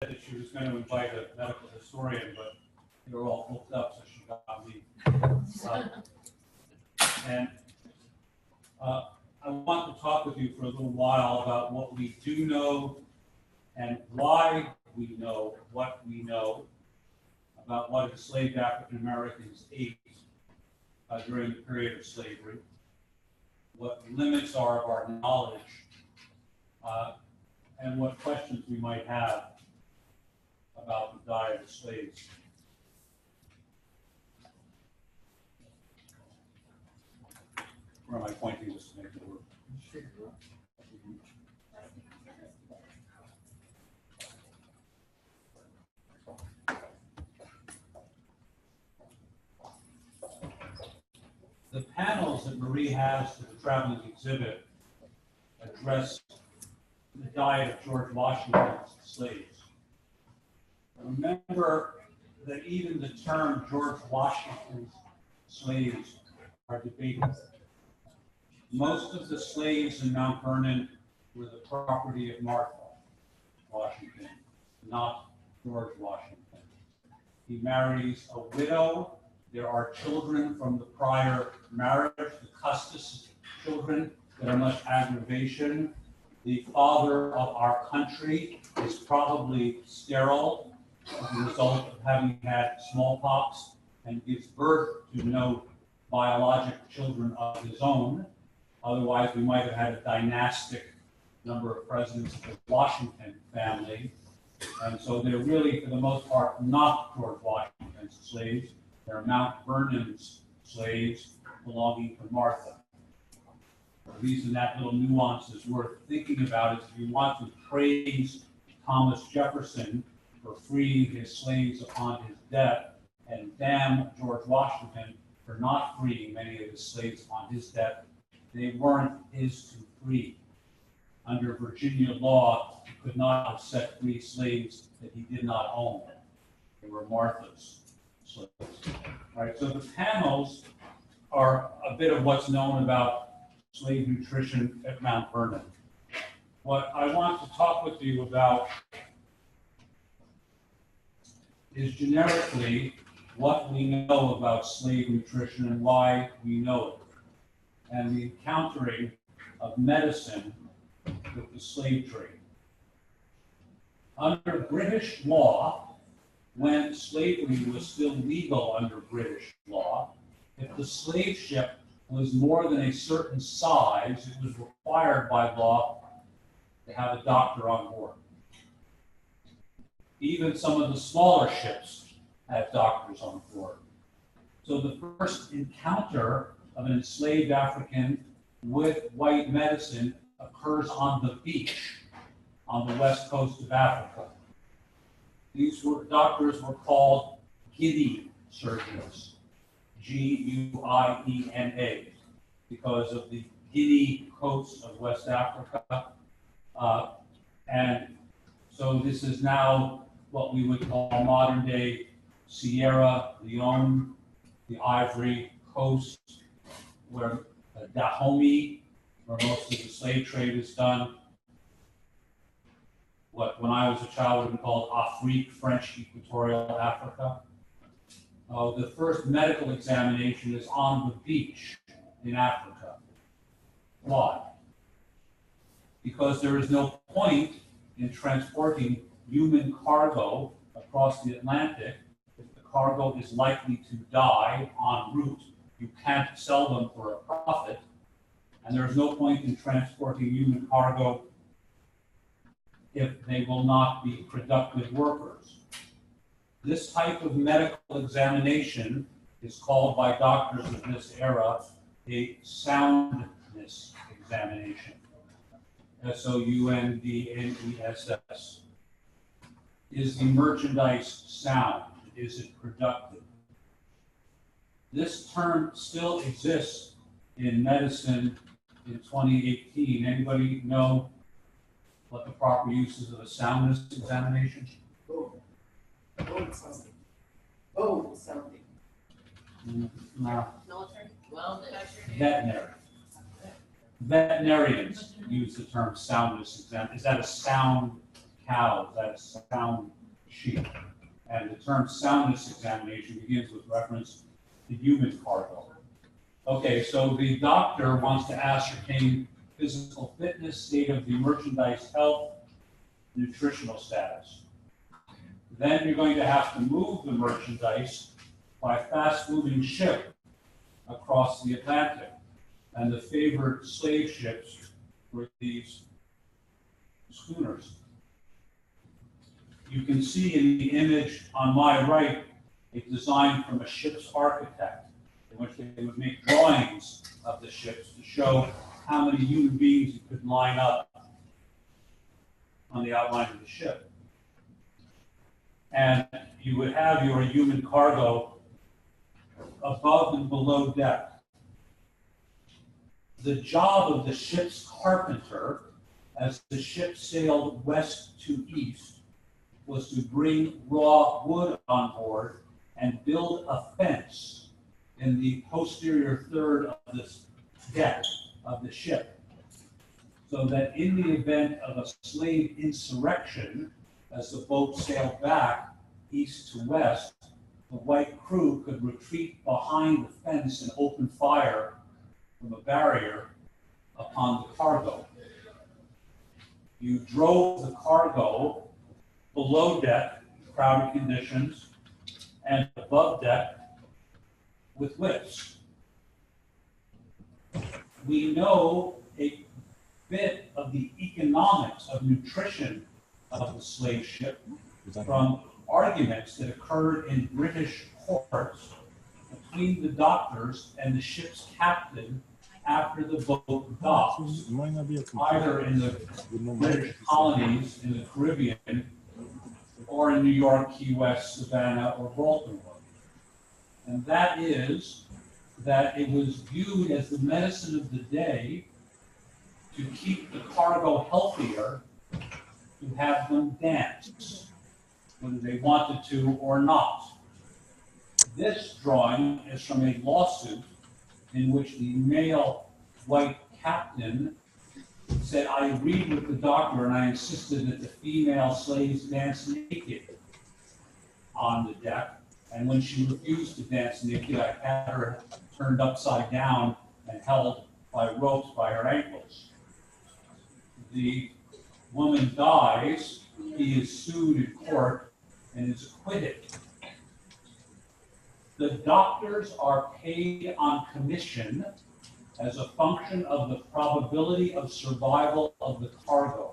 that she was going to invite a medical historian, but they were all booked up, so she got me. I want to talk with you for a little while about what we do know and why we know what we know about what enslaved African Americans ate during the period of slavery, what the limits are of our knowledge, and what questions we might have about the diet of slaves. Where am I pointing this to make it work? The panels that Marie has for the traveling exhibit address the diet of George Washington's slaves. Remember that even the term George Washington's slaves are debated. Most of the slaves in Mount Vernon were the property of Martha Washington, not George Washington. He marries a widow. There are children from the prior marriage, the Custis children that are much aggravation. The father of our country is probably sterile as a result of having had smallpox and gives birth to no biologic children of his own. Otherwise, we might have had a dynastic number of presidents of the Washington family. And so they're really, for the most part, not George Washington's slaves. They're Mount Vernon's slaves belonging to Martha. The reason that little nuance is worth thinking about is if you want to praise Thomas Jefferson for freeing his slaves upon his death and damn George Washington for not freeing many of his slaves upon his death, they weren't his to free. Under Virginia law, he could not have set free slaves that he did not own. They were Martha's slaves. All right, so the panels are a bit of what's known about slave nutrition at Mount Vernon. What I want to talk with you about is generically what we know about slave nutrition and why we know it, and the encountering of medicine with the slave trade. Under British law, when slavery was still legal under British law, if the slave ship was more than a certain size, it was required by law to have a doctor on board. Even some of the smaller ships had doctors on board. So the first encounter of an enslaved African with white medicine occurs on the beach on the west coast of Africa. These doctors were called Guinea surgeons, G-U-I-E-N-A, because of the Guinea coast of West Africa. And so this is now what we would call modern day Sierra Leone, the Ivory Coast, where Dahomey, where most of the slave trade is done. What, when I was a child, would have been called Afrique, French Equatorial Africa. The first medical examination is on the beach in Africa. Why? Because there is no point in transporting human cargo across the Atlantic if the cargo is likely to die en route. You can't sell them for a profit, and there is no point in transporting human cargo if they will not be productive workers. This type of medical examination is called by doctors of this era a soundness examination. S-O-U-N-D-N-E-S-S. Is the merchandise sound? Is it productive? This term still exists in medicine in 2018. Anybody know what the proper uses of a soundness examination? Something. Something. No. Military? Well, Veterinary. Veterinarians use the term soundness exam. Is that a sound cows, that's sound sheep. And the term soundness examination begins with reference to human cargo. Okay, so the doctor wants to ascertain physical fitness, state of the merchandise health, nutritional status. Then you're going to have to move the merchandise by fast-moving ship across the Atlantic. And the favored slave ships were these schooners. You can see in the image on my right a design from a ship's architect, in which they would make drawings of the ships to show how many human beings you could line up on the outline of the ship. And you would have your human cargo above and below deck. The job of the ship's carpenter, as the ship sailed west to east, was to bring raw wood on board and build a fence in the posterior third of the deck of the ship, so that in the event of a slave insurrection, as the boat sailed back east to west, the white crew could retreat behind the fence and open fire from a barrier upon the cargo. You drove the cargo below deck, crowded conditions, and above deck with whips. We know a bit of the economics of nutrition of the slave ship from arguments that occurred in British courts between the doctors and the ship's captain after the boat docked, either in the British colonies in the Caribbean or in New York, Key West, Savannah, or Baltimore. And that is that it was viewed as the medicine of the day to keep the cargo healthier, to have them dance, whether they wanted to or not. This drawing is from a lawsuit in which the male white captain said, I agreed with the doctor and I insisted that the female slaves dance naked on the deck. And when she refused to dance naked, I had her turned upside down and held by ropes by her ankles. The woman dies, he is sued in court and is acquitted. The doctors are paid on commission as a function of the probability of survival of the cargo.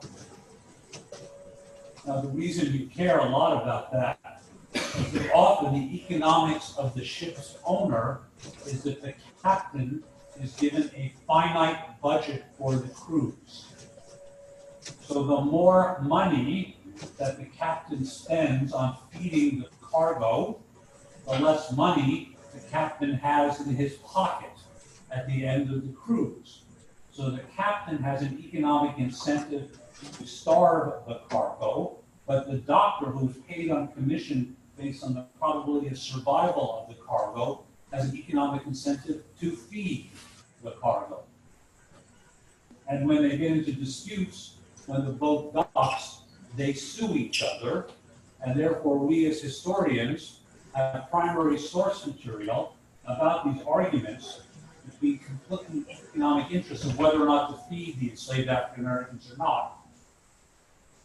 Now, the reason you care a lot about that is that often the economics of the ship's owner is that the captain is given a finite budget for the cruise. So the more money that the captain spends on feeding the cargo, the less money the captain has in his pocket at the end of the cruise. So the captain has an economic incentive to starve the cargo, but the doctor, who is paid on commission based on the probability of survival of the cargo, has an economic incentive to feed the cargo. And when they get into disputes, when the boat docks, they sue each other, and therefore we as historians have primary source material about these arguments between conflicting economic interests of whether or not to feed the enslaved African Americans or not,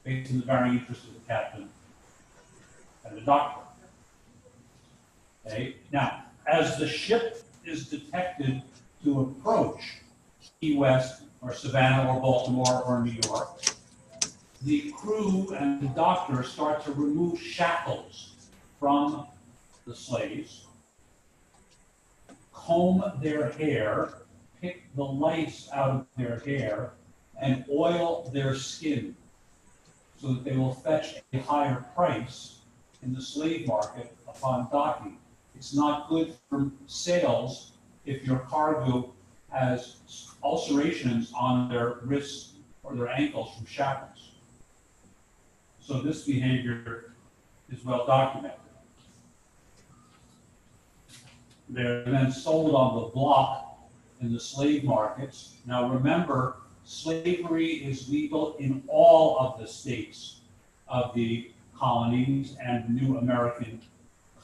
based on the varying interests of the captain and the doctor. Okay? Now, as the ship is detected to approach Key West or Savannah or Baltimore or New York, the crew and the doctor start to remove shackles from the slaves, comb their hair, pick the lice out of their hair, and oil their skin so that they will fetch a higher price in the slave market upon docking. It's not good for sales if your cargo has ulcerations on their wrists or their ankles from shackles. So this behavior is well documented. They're then sold on the block in the slave markets. Now remember, slavery is legal in all of the states of the colonies and the new American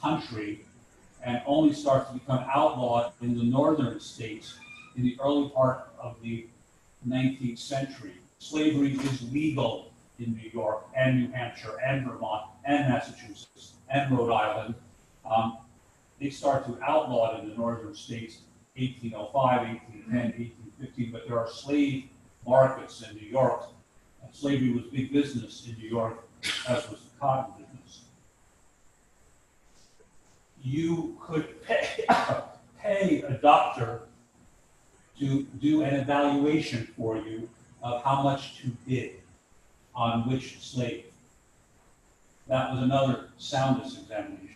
country, and only starts to become outlawed in the northern states in the early part of the 19th century. Slavery is legal in New York and New Hampshire and Vermont and Massachusetts and Rhode Island. They start to outlaw it in the northern states, 1805, 1810, 1815, but there are slave markets in New York. And slavery was big business in New York, as was the cotton business. You could pay a doctor to do an evaluation for you of how much to bid on which slave. That was another soundness examination.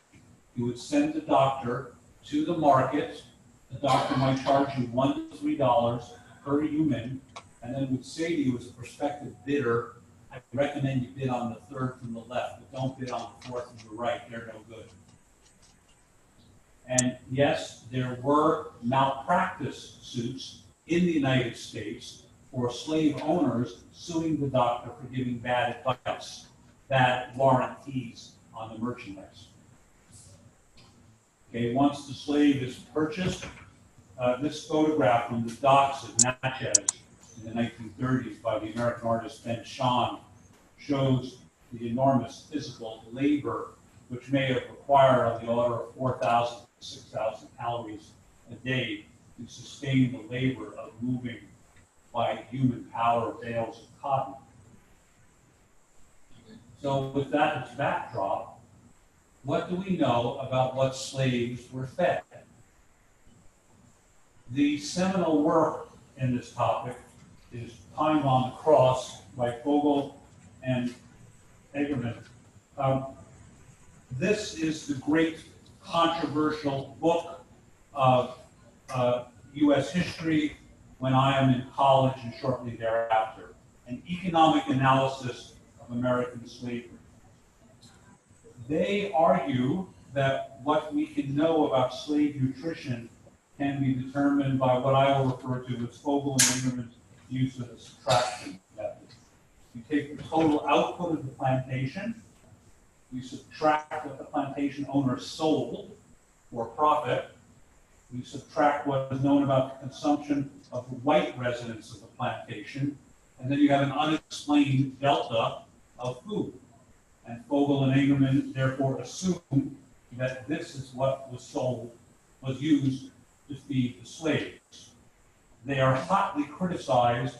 You would send the doctor to the market. The doctor might charge you $1 to $3 per human, and then would say to you as a prospective bidder, I recommend you bid on the third from the left, but don't bid on the fourth from the right, they're no good. And yes, there were malpractice suits in the United States for slave owners suing the doctor for giving bad advice, bad warranties on the merchandise. Okay, once the slave is purchased, this photograph from the docks at Natchez in the 1930s by the American artist Ben Shahn shows the enormous physical labor which may have required on the order of 4,000 to 6,000 calories a day to sustain the labor of moving by human power bales of cotton. So with that as backdrop, what do we know about what slaves were fed? The seminal work in this topic is Time on the Cross by Fogel and Egerman. This is the great controversial book of U.S. history when I am in college and shortly thereafter, an economic analysis of American slavery. They argue that what we can know about slave nutrition can be determined by what I will refer to as Fogel and Ingerman's use of the subtraction method. You take the total output of the plantation, you subtract what the plantation owner sold for profit, you subtract what is known about the consumption of the white residents of the plantation, and then you have an unexplained delta of food. And Fogel and Ingerman therefore assume that this is what was sold, was used to feed the slaves. They are hotly criticized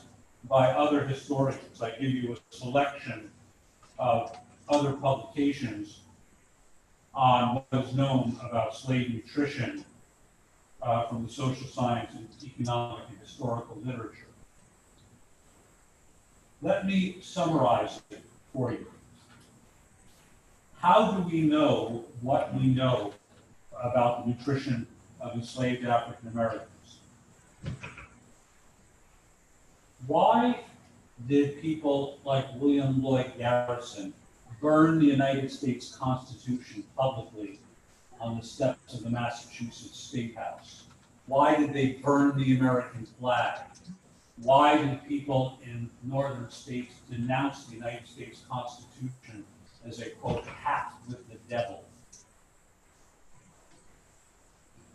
by other historians. I give you a selection of other publications on what is known about slave nutrition from the social science and economic and historical literature. Let me summarize it for you. How do we know what we know about the nutrition of enslaved African Americans? Why did people like William Lloyd Garrison burn the United States Constitution publicly on the steps of the Massachusetts State House? Why did they burn the American flag? Why did people in northern states denounce the United States Constitution as a, quote, pact with the devil?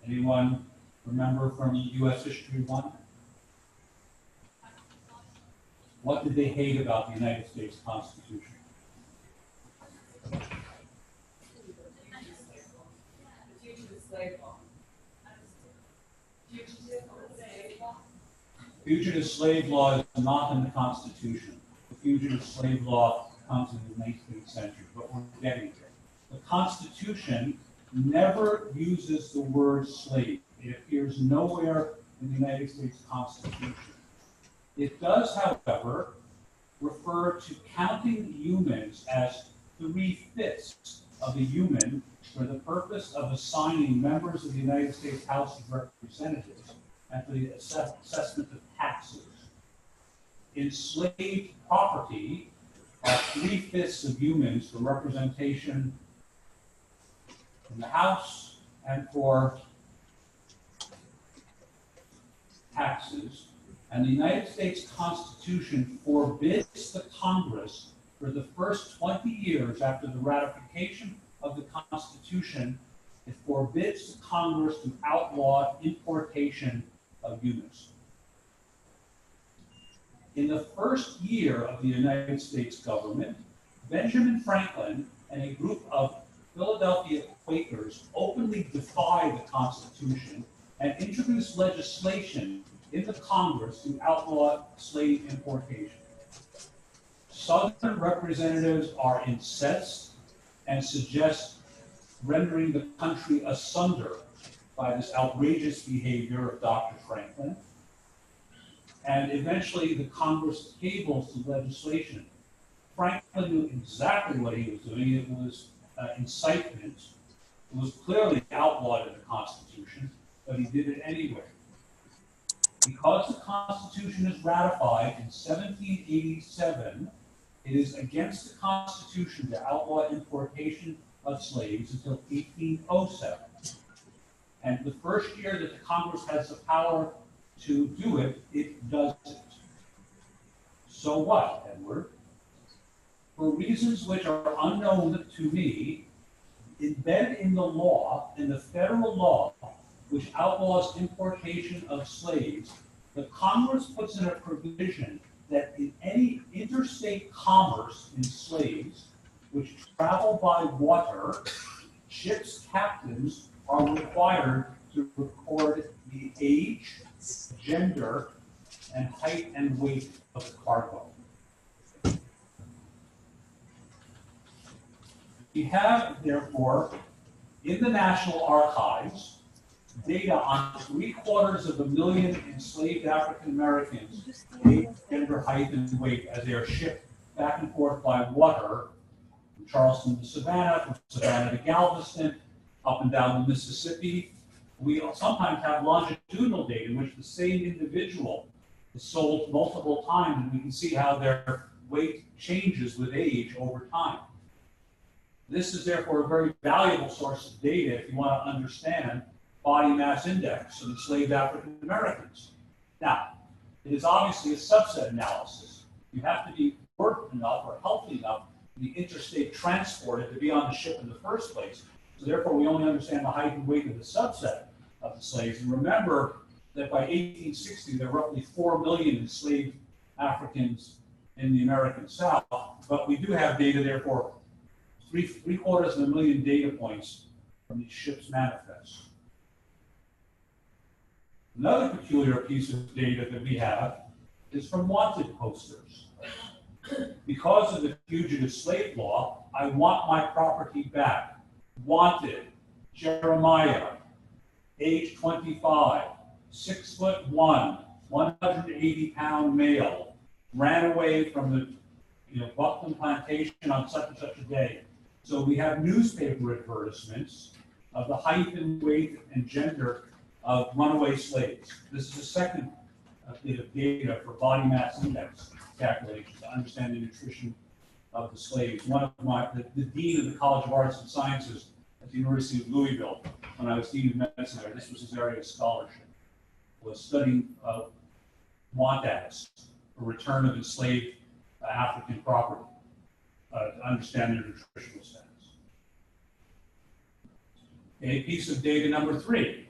Anyone remember from U.S. History 1? What did they hate about the United States Constitution? Fugitive slave law is not in the Constitution. The fugitive slave law comes in the 19th century, but we're getting there. The Constitution never uses the word slave. It appears nowhere in the United States Constitution. It does, however, refer to counting humans as 3/5 of a human for the purpose of assigning members of the United States House of Representatives and for the assessment of taxes. Enslaved property are 3/5 of humans for representation in the House and for taxes. And the United States Constitution forbids the Congress for the first 20 years after the ratification of the Constitution, it forbids Congress to outlaw importation of humans. In the first year of the United States government, Benjamin Franklin and a group of Philadelphia Quakers openly defied the Constitution and introduced legislation in the Congress to outlaw slave importation. Southern representatives are incensed and suggest rendering the country asunder by this outrageous behavior of Dr. Franklin. And eventually the Congress tables the legislation. Franklin knew exactly what he was doing. It was incitement. It was clearly outlawed in the Constitution, but he did it anyway. Because the Constitution is ratified in 1787, it is against the Constitution to outlaw importation of slaves until 1807. And the first year that the Congress has the power to do it, it does it. So what, Edward? For reasons which are unknown to me, embedded in the law, in the federal law, which outlaws importation of slaves, the Congress puts in a provision that in any interstate commerce in slaves, which travel by water, ships' captains are required to record the age, gender, and height and weight of the cargo. We have, therefore, in the National Archives, data on 750,000 enslaved African Americans, age, gender, height, and weight, as they are shipped back and forth by water from Charleston to Savannah, from Savannah to Galveston, up and down the Mississippi. We sometimes have longitudinal data in which the same individual is sold multiple times, and we can see how their weight changes with age over time. This is therefore a very valuable source of data if you want to understand body mass index of enslaved African Americans. Now, it is obviously a subset analysis. You have to be worth enough or healthy enough to be interstate transported to be on the ship in the first place. So therefore, we only understand the height and weight of the subset of the slaves. And remember that by 1860, there were roughly 4 million enslaved Africans in the American South. But we do have data, therefore, three-quarters of a million data points from these ships' manifests. Another peculiar piece of data that we have is from wanted posters. Because of the fugitive slave law, I want my property back. Wanted, Jeremiah, age 25, 6'1", 180-pound male, ran away from the Buckland plantation on such and such a day. So we have newspaper advertisements of the height and weight and gender of runaway slaves. This is the second bit of data for body mass index calculations to understand the nutrition of the slaves. One of the dean of the College of Arts and Sciences at the University of Louisville, when I was dean of medicine there, this was his area of scholarship, was studying want ads for return of enslaved African property to understand their nutritional status. A piece of data number 3.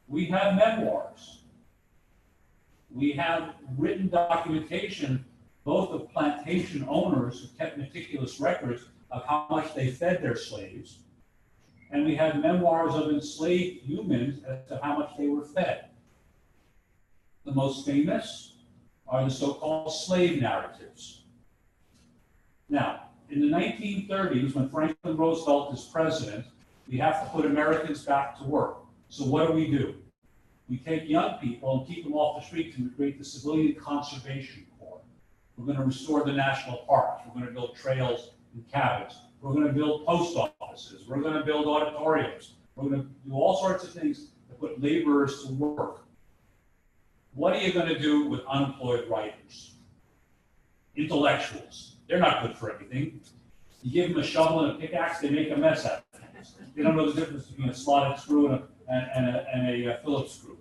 We have memoirs. We have written documentation, both of plantation owners who kept meticulous records of how much they fed their slaves, and we have memoirs of enslaved humans as to how much they were fed. The most famous are the so-called slave narratives. Now, in the 1930s, when Franklin Roosevelt is president, we have to put Americans back to work. So what do? We take young people and keep them off the streets and we create the Civilian Conservation Corps. We're going to restore the national parks. We're going to build trails and cabins. We're going to build post offices. We're going to build auditoriums. We're going to do all sorts of things to put laborers to work. What are you going to do with unemployed writers? Intellectuals. They're not good for anything. You give them a shovel and a pickaxe, they make a mess out of it. They don't know the difference between a slotted screw and a Phillips screw.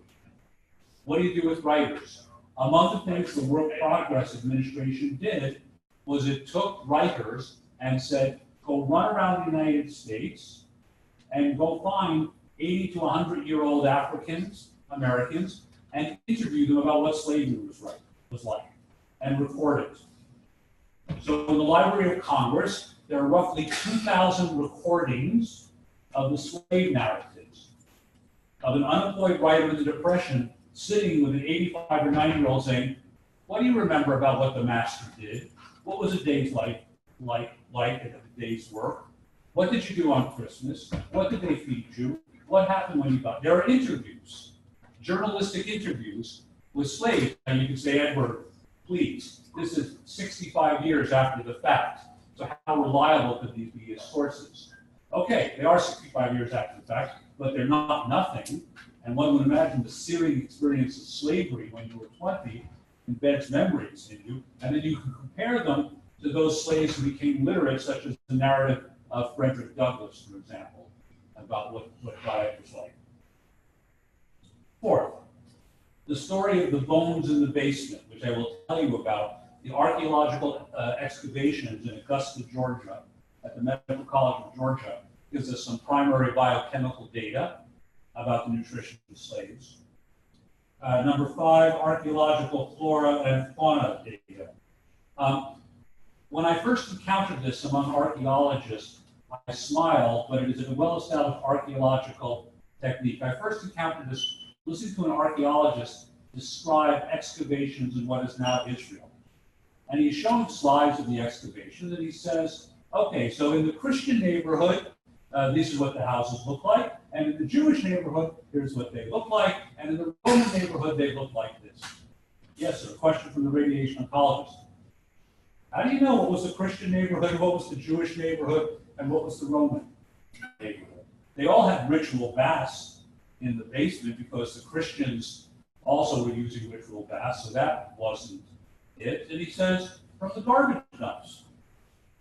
What do you do with writers? Among the things the Work Progress Administration did was it took writers and said, go run around the United States and go find 80 to 100-year-old Africans, Americans, and interview them about what slavery was like, and record it. So in the Library of Congress, there are roughly 2,000 recordings of the slave narratives of an unemployed writer in the Depression sitting with an 85 or 90-year-old saying, what do you remember about what the master did? What was a day's like at the day's work? What did you do on Christmas? What did they feed you? What happened when you got there? Are interviews, journalistic interviews with slaves. And you can say, Edward, please, this is 65 years after the fact. So how reliable could these be as sources? Okay, they are 65 years after the fact, but they're not nothing. And one would imagine the searing experience of slavery when you were 20 embeds memories in you, and then you can compare them to those slaves who became literate, such as the narrative of Frederick Douglass, for example, about what diet was like. Fourth, the story of the bones in the basement, which I will tell you about, the archaeological excavations in Augusta, Georgia, at the Medical College of Georgia, gives us some primary biochemical data about the nutrition of slaves. Number 5, archaeological flora and fauna data. When I first encountered this among archaeologists, I smiled, but it is a well-established archaeological technique. I first encountered this listening to an archaeologist describe excavations in what is now Israel. And he's showing slides of the excavations, and he says, okay, so in the Christian neighborhood, this is what the houses look like, and in the Jewish neighborhood, here's what they look like, and in the Roman neighborhood, they look like this. Yes, sir, question from the radiation oncologist. How do you know what was the Christian neighborhood, what was the Jewish neighborhood, and what was the Roman neighborhood? They all had ritual baths in the basement because the Christians also were using ritual baths, so that wasn't it. And he says, from the garbage dumps.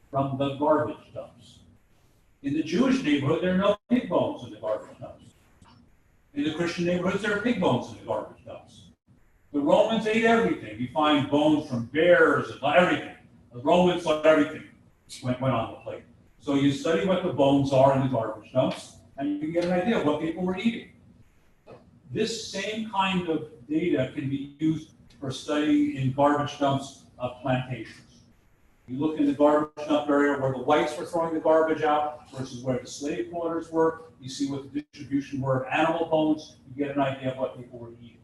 From the garbage dumps. In the Jewish neighborhood, there are no pig bones in the garbage dumps. In the Christian neighborhoods, there are pig bones in the garbage dumps. The Romans ate everything. You find bones from bears and everything. The Romans let everything went on the plate. So you study what the bones are in the garbage dumps, and you can get an idea of what people were eating. This same kind of data can be used for studying in garbage dumps of plantations. You look in the garbage dump area where the whites were throwing the garbage out versus where the slave quarters were. You see what the distribution were of animal bones. You get an idea of what people were eating.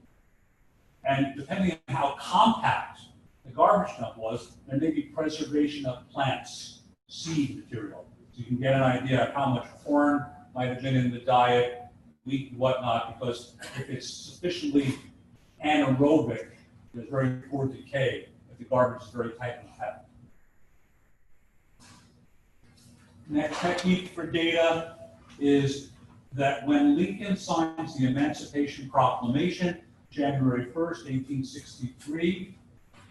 And depending on how compact the garbage dump was, there may be preservation of plants, seed material. So you can get an idea of how much corn might have been in the diet, wheat and whatnot, because if it's sufficiently anaerobic, there's very poor decay if the garbage is very tightly packed. Next technique for data is that when Lincoln signs the Emancipation Proclamation, January 1st, 1863,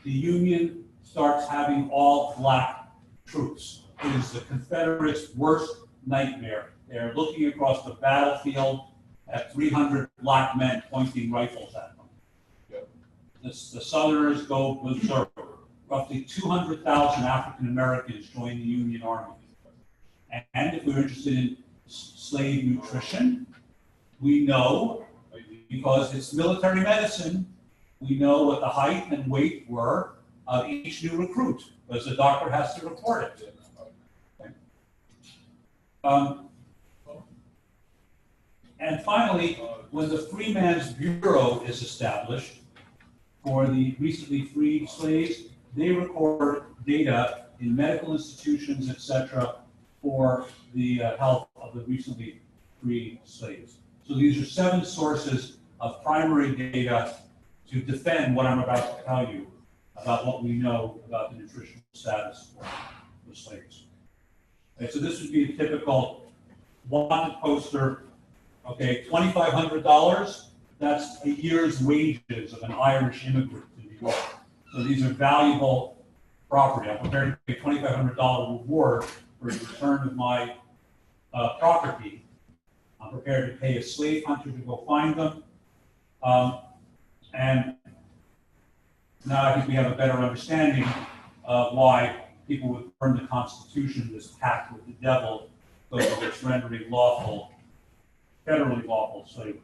the Union starts having all black troops. It is the Confederates' worst nightmare. They're looking across the battlefield at 300 black men pointing rifles at them. Yep. The Southerners go berserk. Roughly 200,000 African Americans join the Union Army. And if we're interested in slave nutrition, we know, because it's military medicine, we know what the height and weight were of each new recruit, because the doctor has to report it. Okay. And finally, when the Freeman's Bureau is established for the recently freed slaves, they record data in medical institutions, etc., for the health of the recently freed slaves. So these are 7 sources of primary data to defend what I'm about to tell you about what we know about the nutritional status for the slaves. Okay, so this would be a typical wanted poster. Okay, $2,500, that's a year's wages of an Irish immigrant to New York. So these are valuable property. I'm prepared to pay $2,500 reward for the return of my property. I'm prepared to pay a slave hunter to go find them. And now I think we have a better understanding of why people would burn the Constitution, this pact with the devil, because of its rendering lawful, federally lawful slavery.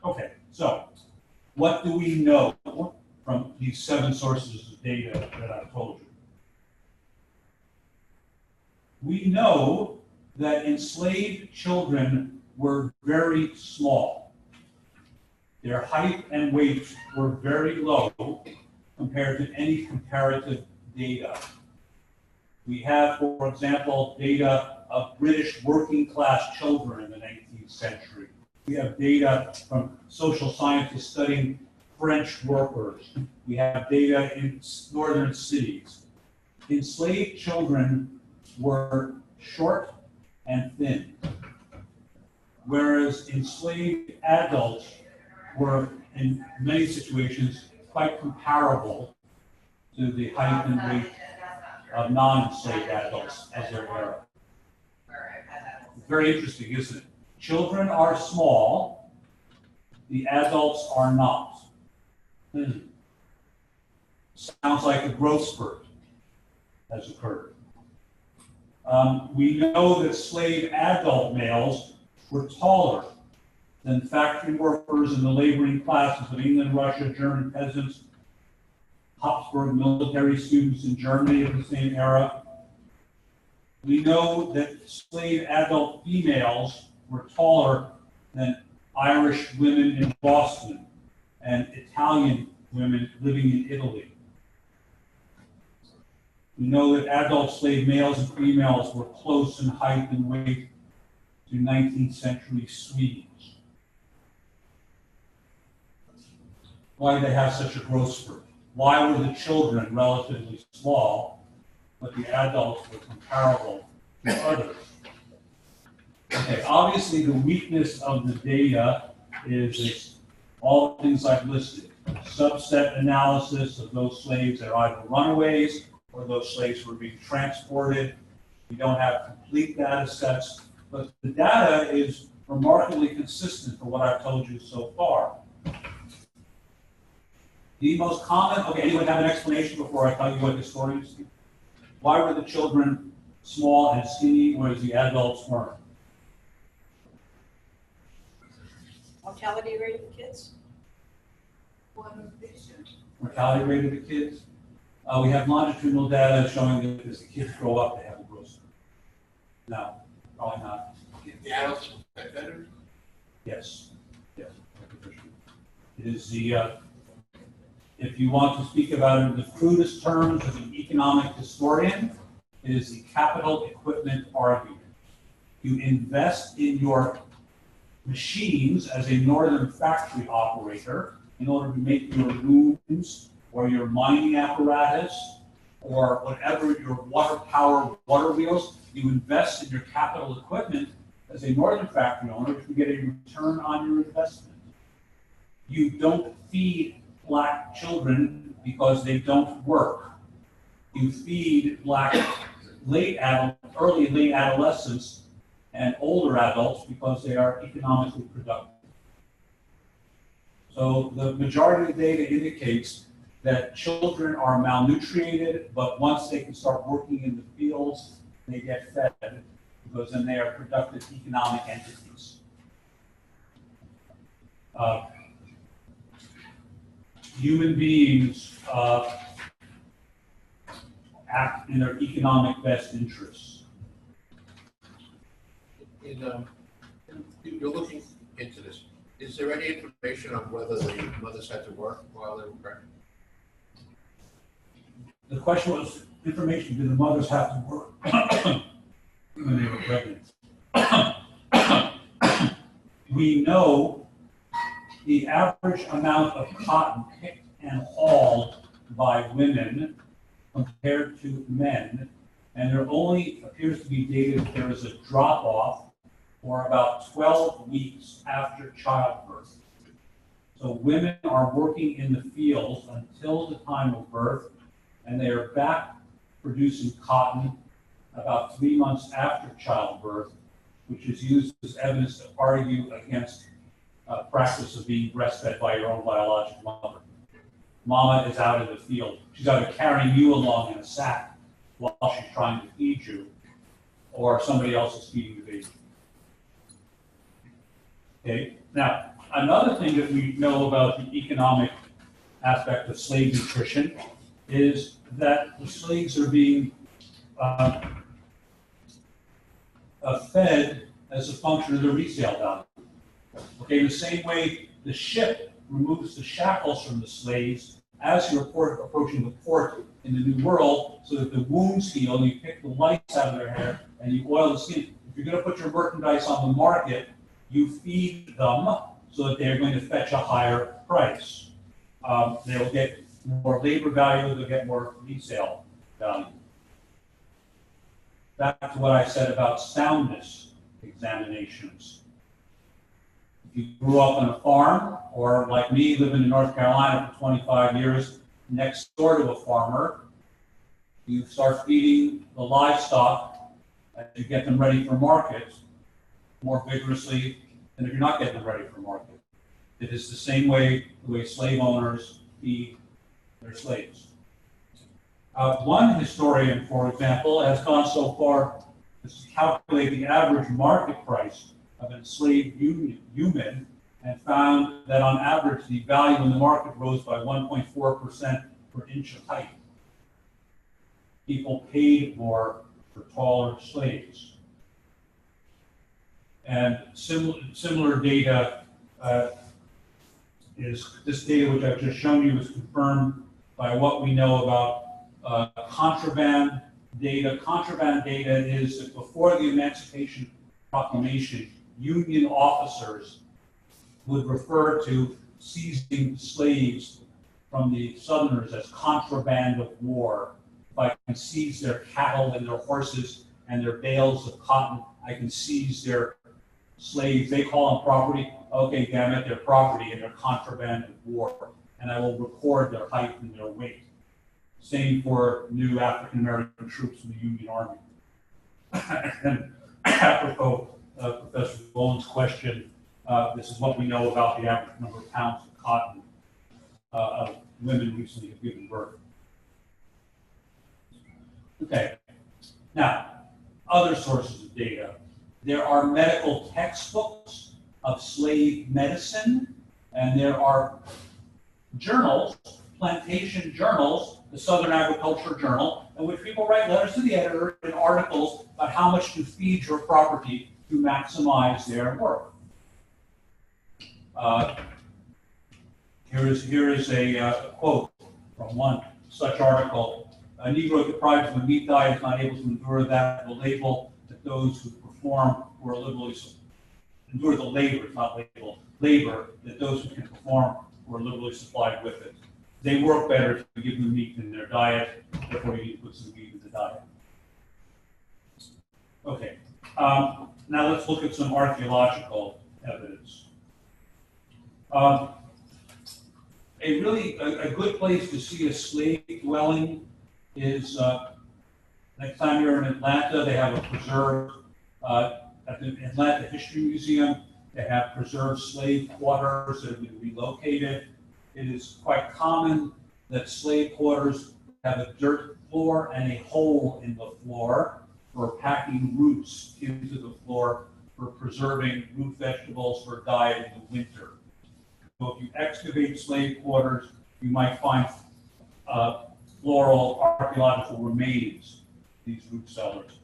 Okay, so what do we know from these 7 sources of data that I've told you? We know that enslaved children were very small. Their height and weight were very low compared to any comparative data. We have, for example, data of British working class children in the 19th century. We have data from social scientists studying French workers. We have data in northern cities. Enslaved children were short and thin, whereas enslaved adults were, in many situations, quite comparable to the height and weight of non-enslaved adults as their era. Very interesting, isn't it? Children are small, the adults are not. Sounds like a growth spurt has occurred. We know that slave adult males were taller than factory workers and the laboring classes of England, Russia, German peasants, Habsburg military students in Germany of the same era. We know that slave adult females were taller than Irish women in Boston and Italian women living in Italy. We know that adult slave males and females were close in height and weight to 19th century Swedes. Why did they have such a growth spurt? Why were the children relatively small, but the adults were comparable to others? Okay, obviously the weakness of the data is all the things I've listed. Subset analysis of those slaves that are either runaways or those slaves who are being transported. We don't have complete data sets, but the data is remarkably consistent for what I've told you so far. The most common, okay, anyone have an explanation before I tell you what historians think? Why were the children small and skinny, whereas the adults weren't? Mortality rate of kids? Mortality rate of the kids? We have longitudinal data showing that as the kids grow up, they have a growth spurt. No, probably not. The adults get better? Yes. Yes. It is the, if you want to speak about it in the crudest terms of an economic historian, it is the capital equipment argument. You invest in your machines as a northern factory operator in order to make your looms or your mining apparatus or whatever, your water wheels. You invest in your capital equipment as a northern factory owner to get a return on your investment. You don't feed black children because they don't work. You feed black early late adolescents and older adults because they are economically productive. So the majority of the data indicates that children are malnutrited, but once they can start working in the fields, they get fed because then they are productive economic entities. Human beings act in their economic best interests. You're looking into this. Is there any information on whether the mothers had to work while they were pregnant? The question was, information, did the mothers have to work when they were pregnant? We know the average amount of cotton picked and hauled by women compared to men, and there only appears to be data that there is a drop-off for about 12 weeks after childbirth. So women are working in the fields until the time of birth, and they are back producing cotton about 3 months after childbirth, which is used as evidence to argue against practice of being breastfed by your own biological mother. Mama is out in the field. She's either carrying you along in a sack while she's trying to feed you, or somebody else is feeding the baby. Okay, now, another thing that we know about the economic aspect of slave nutrition is that the slaves are being fed as a function of the resale value. Okay, the same way the ship removes the shackles from the slaves as you're approaching the port in the New World, so that the wounds heal, and you pick the lice out of their hair, and you oil the skin. If you're going to put your merchandise on the market, you feed them so that they're going to fetch a higher price. They'll get more labor value, they'll get more resale value. Back to what I said about soundness examinations. If you grew up on a farm, or like me, living in North Carolina for 25 years, next door to a farmer, you start feeding the livestock as you get them ready for market more vigorously than if you're not getting them ready for market. It is the same way the way slave owners feed their slaves. One historian, for example, has gone so far as to calculate the average market price of an enslaved human and found that on average the value in the market rose by 1.4% per inch of height. People paid more for taller slaves. And similar data is this data which I've just shown you is confirmed by what we know about contraband data. Contraband data is that before the Emancipation Proclamation, Union officers would refer to seizing slaves from the Southerners as contraband of war. If I can seize their cattle and their horses and their bales of cotton, I can seize their slaves. They call them property. Okay, damn it, they're property and they're contraband of war. And I will record their height and their weight. Same for new African American troops in the Union Army. And apropos Professor Bowen's question, this is what we know about the average number of pounds of cotton of women recently have given birth. Okay, now, other sources of data. There are medical textbooks of slave medicine, and there are journals, plantation journals, the Southern Agriculture Journal, in which people write letters to the editor and articles about how much to feed your property to maximize their work. Here is a quote from one such article. A Negro deprived of a meat diet is not able to endure that. The label that those who perform who are liberally endure the labor, it's not label, labor that those who can perform who are liberally supplied with it. They work better if you give them meat in their diet, therefore you need to put some meat in the diet. Okay, now let's look at some archaeological evidence. A good place to see a slave dwelling is, next time you're in Atlanta, they have a preserved, at the Atlanta History Museum, they have preserved slave quarters that have been relocated. It is quite common that slave quarters have a dirt floor and a hole in the floor for packing roots into the floor for preserving root vegetables for diet in the winter. So if you excavate slave quarters, you might find floral archaeological remains, these root cellars.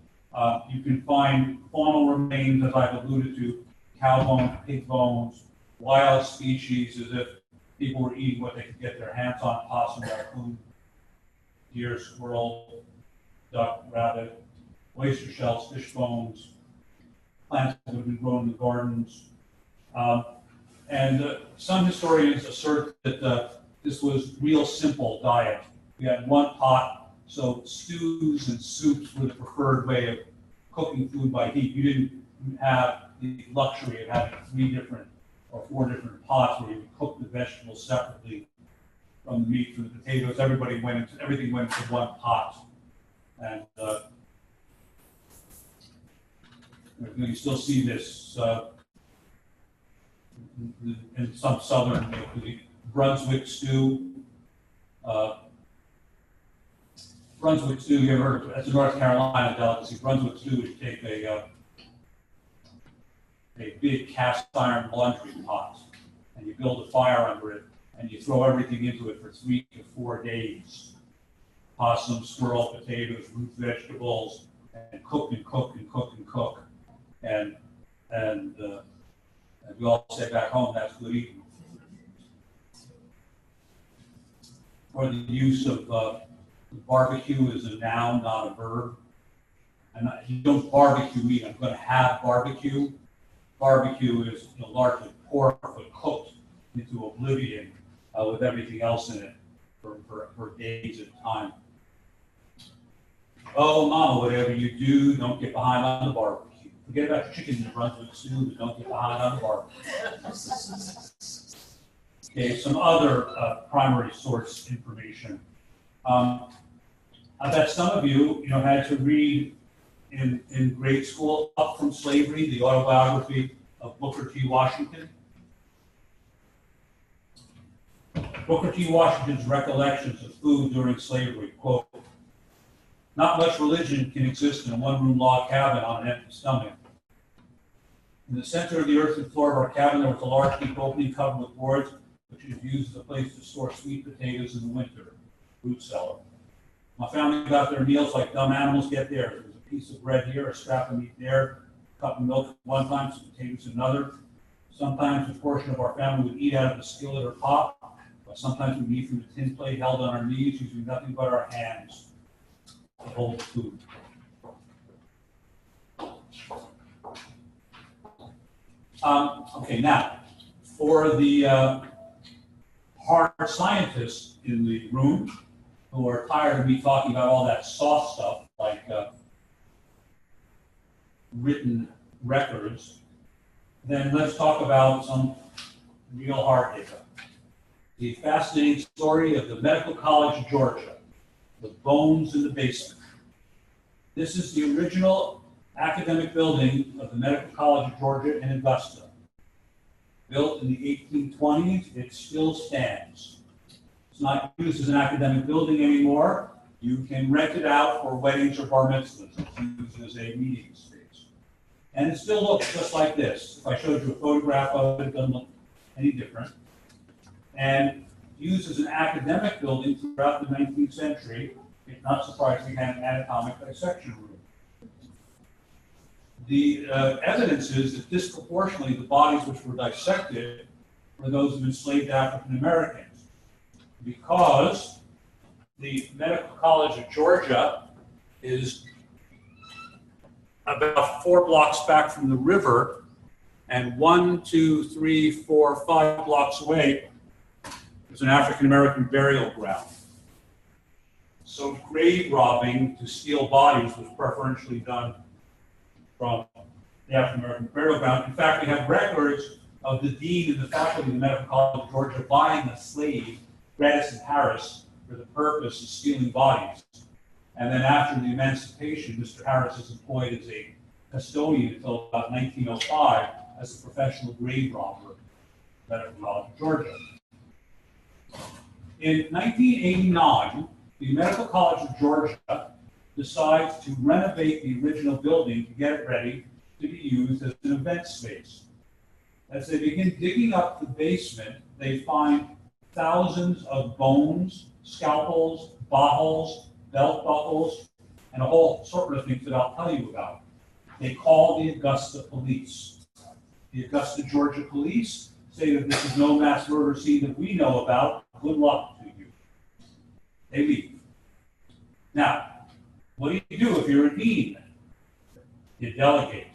You can find faunal remains, as I've alluded to, cow bones, pig bones, wild species, as if people were eating what they could get their hands on: opossum, raccoon, deer, squirrel, duck, rabbit, oyster shells, fish bones, plants that have been grown in the gardens. And some historians assert that this was real simple diet. We had one pot, so stews and soups were the preferred way of cooking food by heat. You didn't have the luxury of having 3 different or 4 different pots where you would cook the vegetables separately from the meat, from the potatoes. Everything went into one pot. And you still see this in some southern, the Brunswick stew. Brunswick stew, you ever heard of it? That's a North Carolina delicacy. Brunswick stew is you take a big cast iron laundry pot and you build a fire under it and you throw everything into it for 3 to 4 days. Opossum, squirrel, potatoes, root vegetables, and cook and cook and cook and cook. And we all say back home, that's good eating. Or the use of barbecue is a noun, not a verb. You don't barbecue meat, I'm going to have barbecue. Barbecue is largely pork, but cooked into oblivion with everything else in it for days at a time. Oh, mama, whatever you do, don't get behind on the barbecue. Forget about chicken and Brunswick stew, but don't get behind on the barbecue. Okay, some other primary source information. I bet some of you, had to read in grade school, Up from Slavery, the autobiography of Booker T. Washington. Booker T. Washington's recollections of food during slavery, quote, "Not much religion can exist in a one-room log cabin on an empty stomach. In the center of the earthen floor of our cabin, there was a large deep opening covered with boards, which was used as a place to store sweet potatoes in the winter, fruit cellar. My family got their meals like dumb animals get theirs. There was a piece of bread here, a scrap of meat there, a cup of milk one time, some potatoes another. Sometimes a portion of our family would eat out of the skillet or pot, but sometimes we'd eat from a tin plate held on our knees, using nothing but our hands to hold food." Okay, now, for the hard scientists in the room who are tired of me talking about all that soft stuff, like written records, then let's talk about some real hard data. The fascinating story of the Medical College of Georgia, the bones in the basement. This is the original academic building of the Medical College of Georgia in Augusta. Built in the 1820s, it still stands. It's not used as an academic building anymore. You can rent it out for weddings or bar mitzvahs. It's used as a meeting space. And it still looks just like this. If I showed you a photograph of it, it doesn't look any different. And used as an academic building throughout the 19th century, it's not surprising, had an anatomic dissection room. The evidence is that disproportionately the bodies which were dissected were those of enslaved African Americans, because the Medical College of Georgia is about 4 blocks back from the river, and 1, 2, 3, 4, 5 blocks away is an African American burial ground. So grave robbing to steal bodies was preferentially done from the African American burial ground. In fact, we have records of the dean and the faculty of the Medical College of Georgia buying a slave, Gradison Harris, for the purpose of stealing bodies. And then after the emancipation, Mr. Harris is employed as a custodian until about 1905 as a professional grave robber at the Medical College of Georgia. In 1989, the Medical College of Georgia decides to renovate the original building to get it ready to be used as an event space. As they begin digging up the basement, they find thousands of bones, scalpels, bottles, belt buckles, and a whole sort of things that I'll tell you about. They call the Augusta police. The Augusta, Georgia police say that this is no mass murder scene that we know about. Good luck to you. They leave. Now, what do you do if you're a dean? You delegate.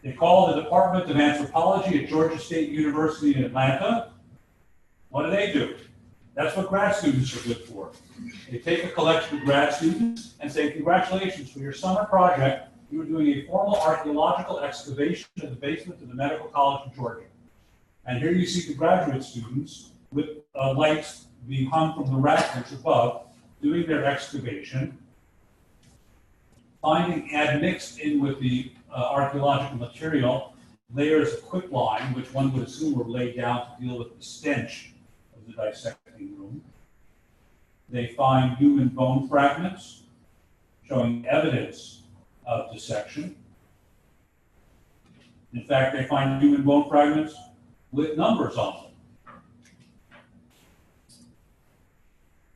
They call the Department of Anthropology at Georgia State University in Atlanta. What do? That's what grad students are good for. They take a collection of grad students and say, congratulations, for your summer project, you are doing a formal archaeological excavation in the basement of the Medical College of Georgia. And here you see the graduate students with lights being hung from the rafters above, doing their excavation, finding admixed in with the archaeological material layers of quicklime, which one would assume were laid down to deal with the stench of the dissecting room. They find human bone fragments showing evidence of dissection. In fact, they find human bone fragments with numbers on them.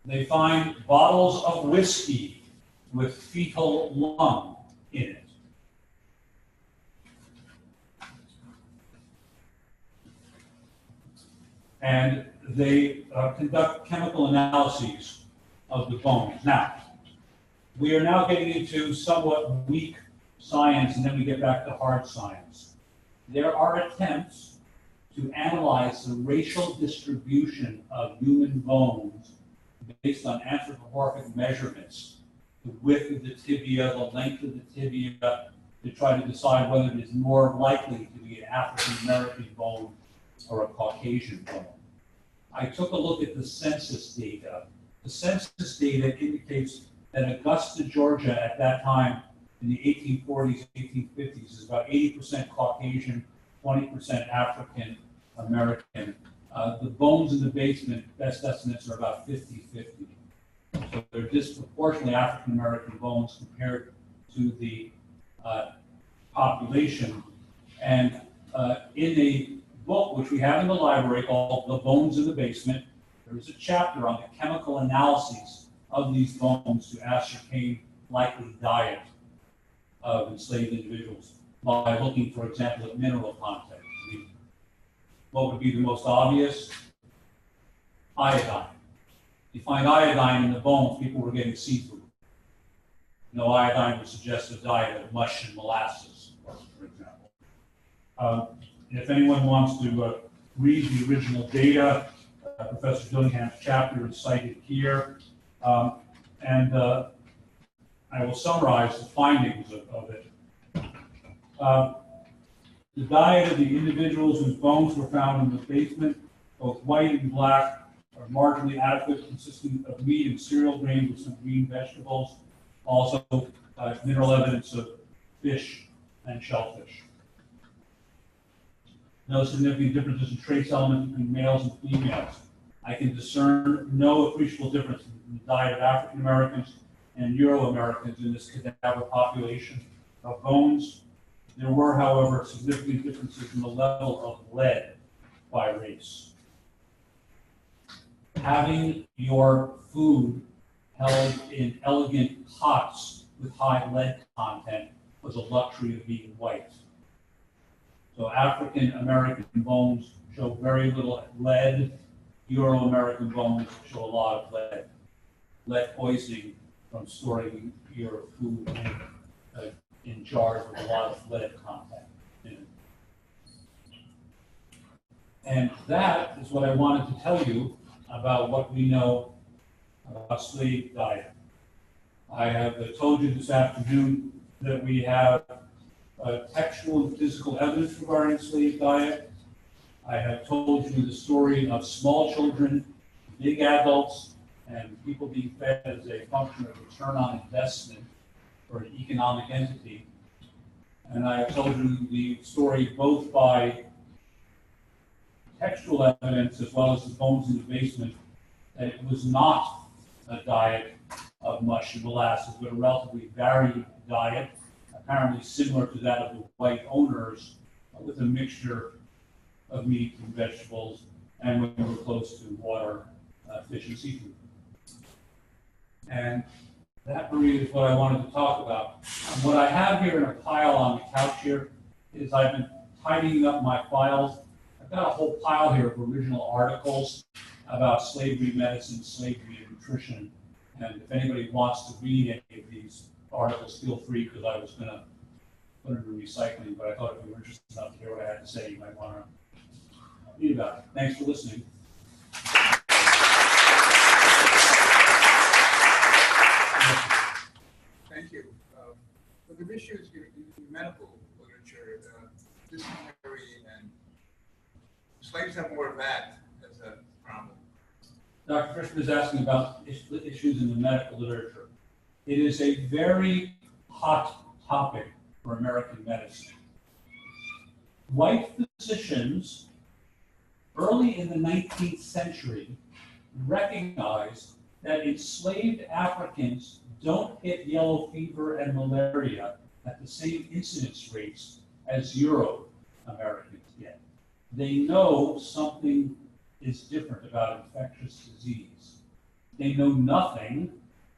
They find bottles of whiskey with fetal lung in it. And they conduct chemical analyses of the bones. Now, we are now getting into somewhat weak science, and then we get back to hard science. There are attempts to analyze the racial distribution of human bones based on anthropomorphic measurements, the width of the tibia, the length of the tibia, to try to decide whether it is more likely to be an African American bone or a Caucasian bone. I took a look at the census data. The census data indicates that Augusta, Georgia, at that time in the 1840s, 1850s, is about 80% Caucasian, 20% African American. The bones in the basement, best estimates are about 50-50. So they're disproportionately African American bones compared to the population. And in a book which we have in the library called The Bones in the Basement, there is a chapter on the chemical analyses of these bones to ascertain likely diet of enslaved individuals by looking, for example, at mineral content. What would be the most obvious? Iodine. You find iodine in the bones, people were getting seafood. No, iodine would suggest a diet of mush and molasses, for example. If anyone wants to read the original data, Professor Dillingham's chapter is cited here. And I will summarize the findings of it. The diet of the individuals whose bones were found in the basement, both white and black, are marginally adequate, consisting of meat and cereal grains with some green vegetables. Also, mineral evidence of fish and shellfish. No significant differences in trace elements between males and females. I can discern no appreciable difference in the diet of African Americans and Euro Americans in this cadaver population of bones. There were, however, significant differences in the level of lead by race. Having your food held in elegant pots with high lead content was a luxury of being white. So African American bones show very little lead. Euro American bones show a lot of lead. Lead poisoning from storing your food in jars with a lot of lead content in it. And that is what I wanted to tell you about what we know about slave diet. I have told you this afternoon that we have textual and physical evidence regarding slave diet. I have told you the story of small children, big adults, and people being fed as a function of return on investment for an economic entity. And I have told you the story both by textual evidence as well as the bones in the basement, that it was not a diet of mush and molasses, but a relatively varied diet, apparently similar to that of the white owners, with a mixture of meat and vegetables, and when we were close to water, fish and seafood. And that, Marie, is what I wanted to talk about. And what I have here in a pile on the couch here is I've been tidying up my files. I've got a whole pile here of original articles about slavery medicine, slavery and nutrition. And if anybody wants to read any of these articles, feel free, because I was going to put them in recycling, but I thought if you were interested enough to hear what I had to say, you might want to read about it. Thanks for listening. Thank you. For the issues in medical literature, dysentery and slaves have more of that as a problem. Dr. Frischman is asking about issues in the medical literature. It is a very hot topic for American medicine. White physicians, early in the 19th century, recognized that enslaved Africans don't get yellow fever and malaria at the same incidence rates as Euro-Americans get. They know something is different about infectious disease. They know nothing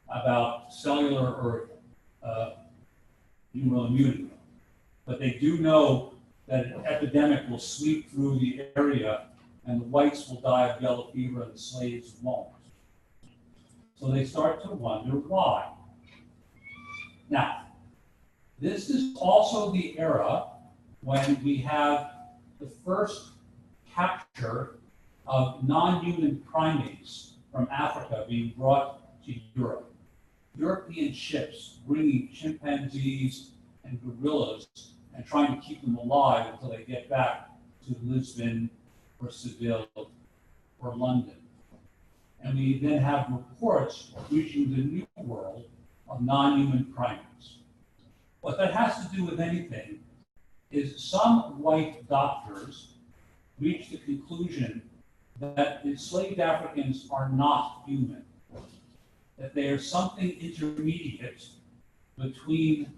about cellular or humoral immunity, but they do know that an epidemic will sweep through the area and the whites will die of yellow fever and the slaves won't. So they start to wonder why. Now, this is also the era when we have the first capture of non-human primates from Africa being brought to Europe. European ships bringing chimpanzees and gorillas and trying to keep them alive until they get back to Lisbon or Seville or London. And we then have reports reaching the New World of non-human primates. What that has to do with anything is some white doctors reach the conclusion that enslaved Africans are not human, that they are something intermediate between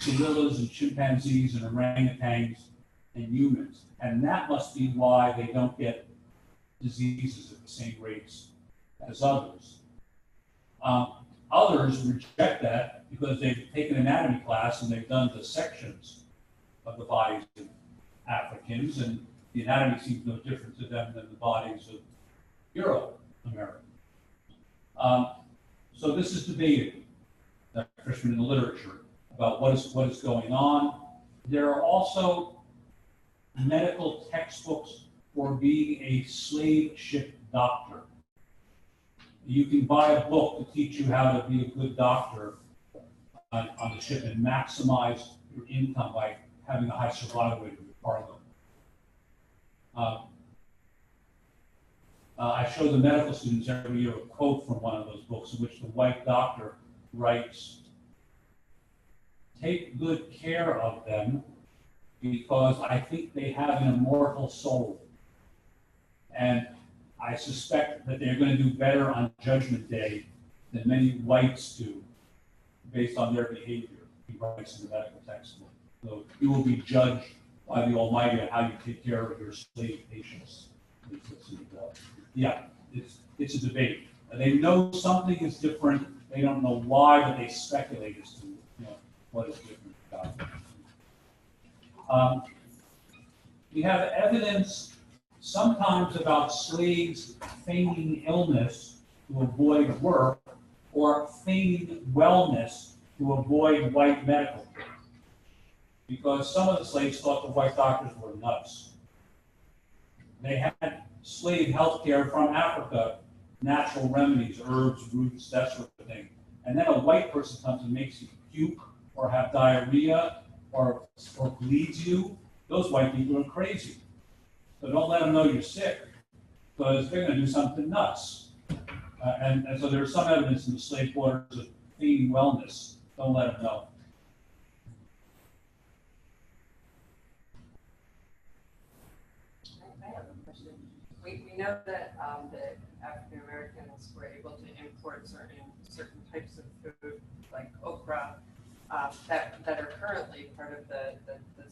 gorillas and chimpanzees and orangutans and humans. And that must be why they don't get diseases at the same rates as others. Others reject that because they've taken anatomy class and they've done dissections of the bodies of Africans, and the anatomy seems no different to them than the bodies of Euro-Americans. So this is debated, Dr. Frischman, in the literature about what is going on. There are also medical textbooks for being a slave ship doctor. You can buy a book to teach you how to be a good doctor on the ship and maximize your income by having a high survival rate of your cargo. I show the medical students every year a quote from one of those books in which the white doctor writes, "Take good care of them because I think they have an immortal soul. And I suspect that they're going to do better on Judgment Day than many whites do based on their behavior," he writes in the medical textbook. So you will be judged by the Almighty on how you take care of your slave patients. Yeah, it's a debate. They know something is different. They don't know why, but they speculate as to what is different about it. We have evidence sometimes about slaves feigning illness to avoid work or feigning wellness to avoid white medical care. Because some of the slaves thought the white doctors were nuts. They had slave health care from Africa, natural remedies, herbs, roots, that sort of thing. And then a white person comes and makes you puke or have diarrhea or bleeds you. Those white people are crazy. So don't let them know you're sick, because they're going to do something nuts. And so there's some evidence in the slave quarters of feigning wellness. Don't let them know. I have a question. We know that the African Americans were able to import certain types of food, like okra, that are currently part of the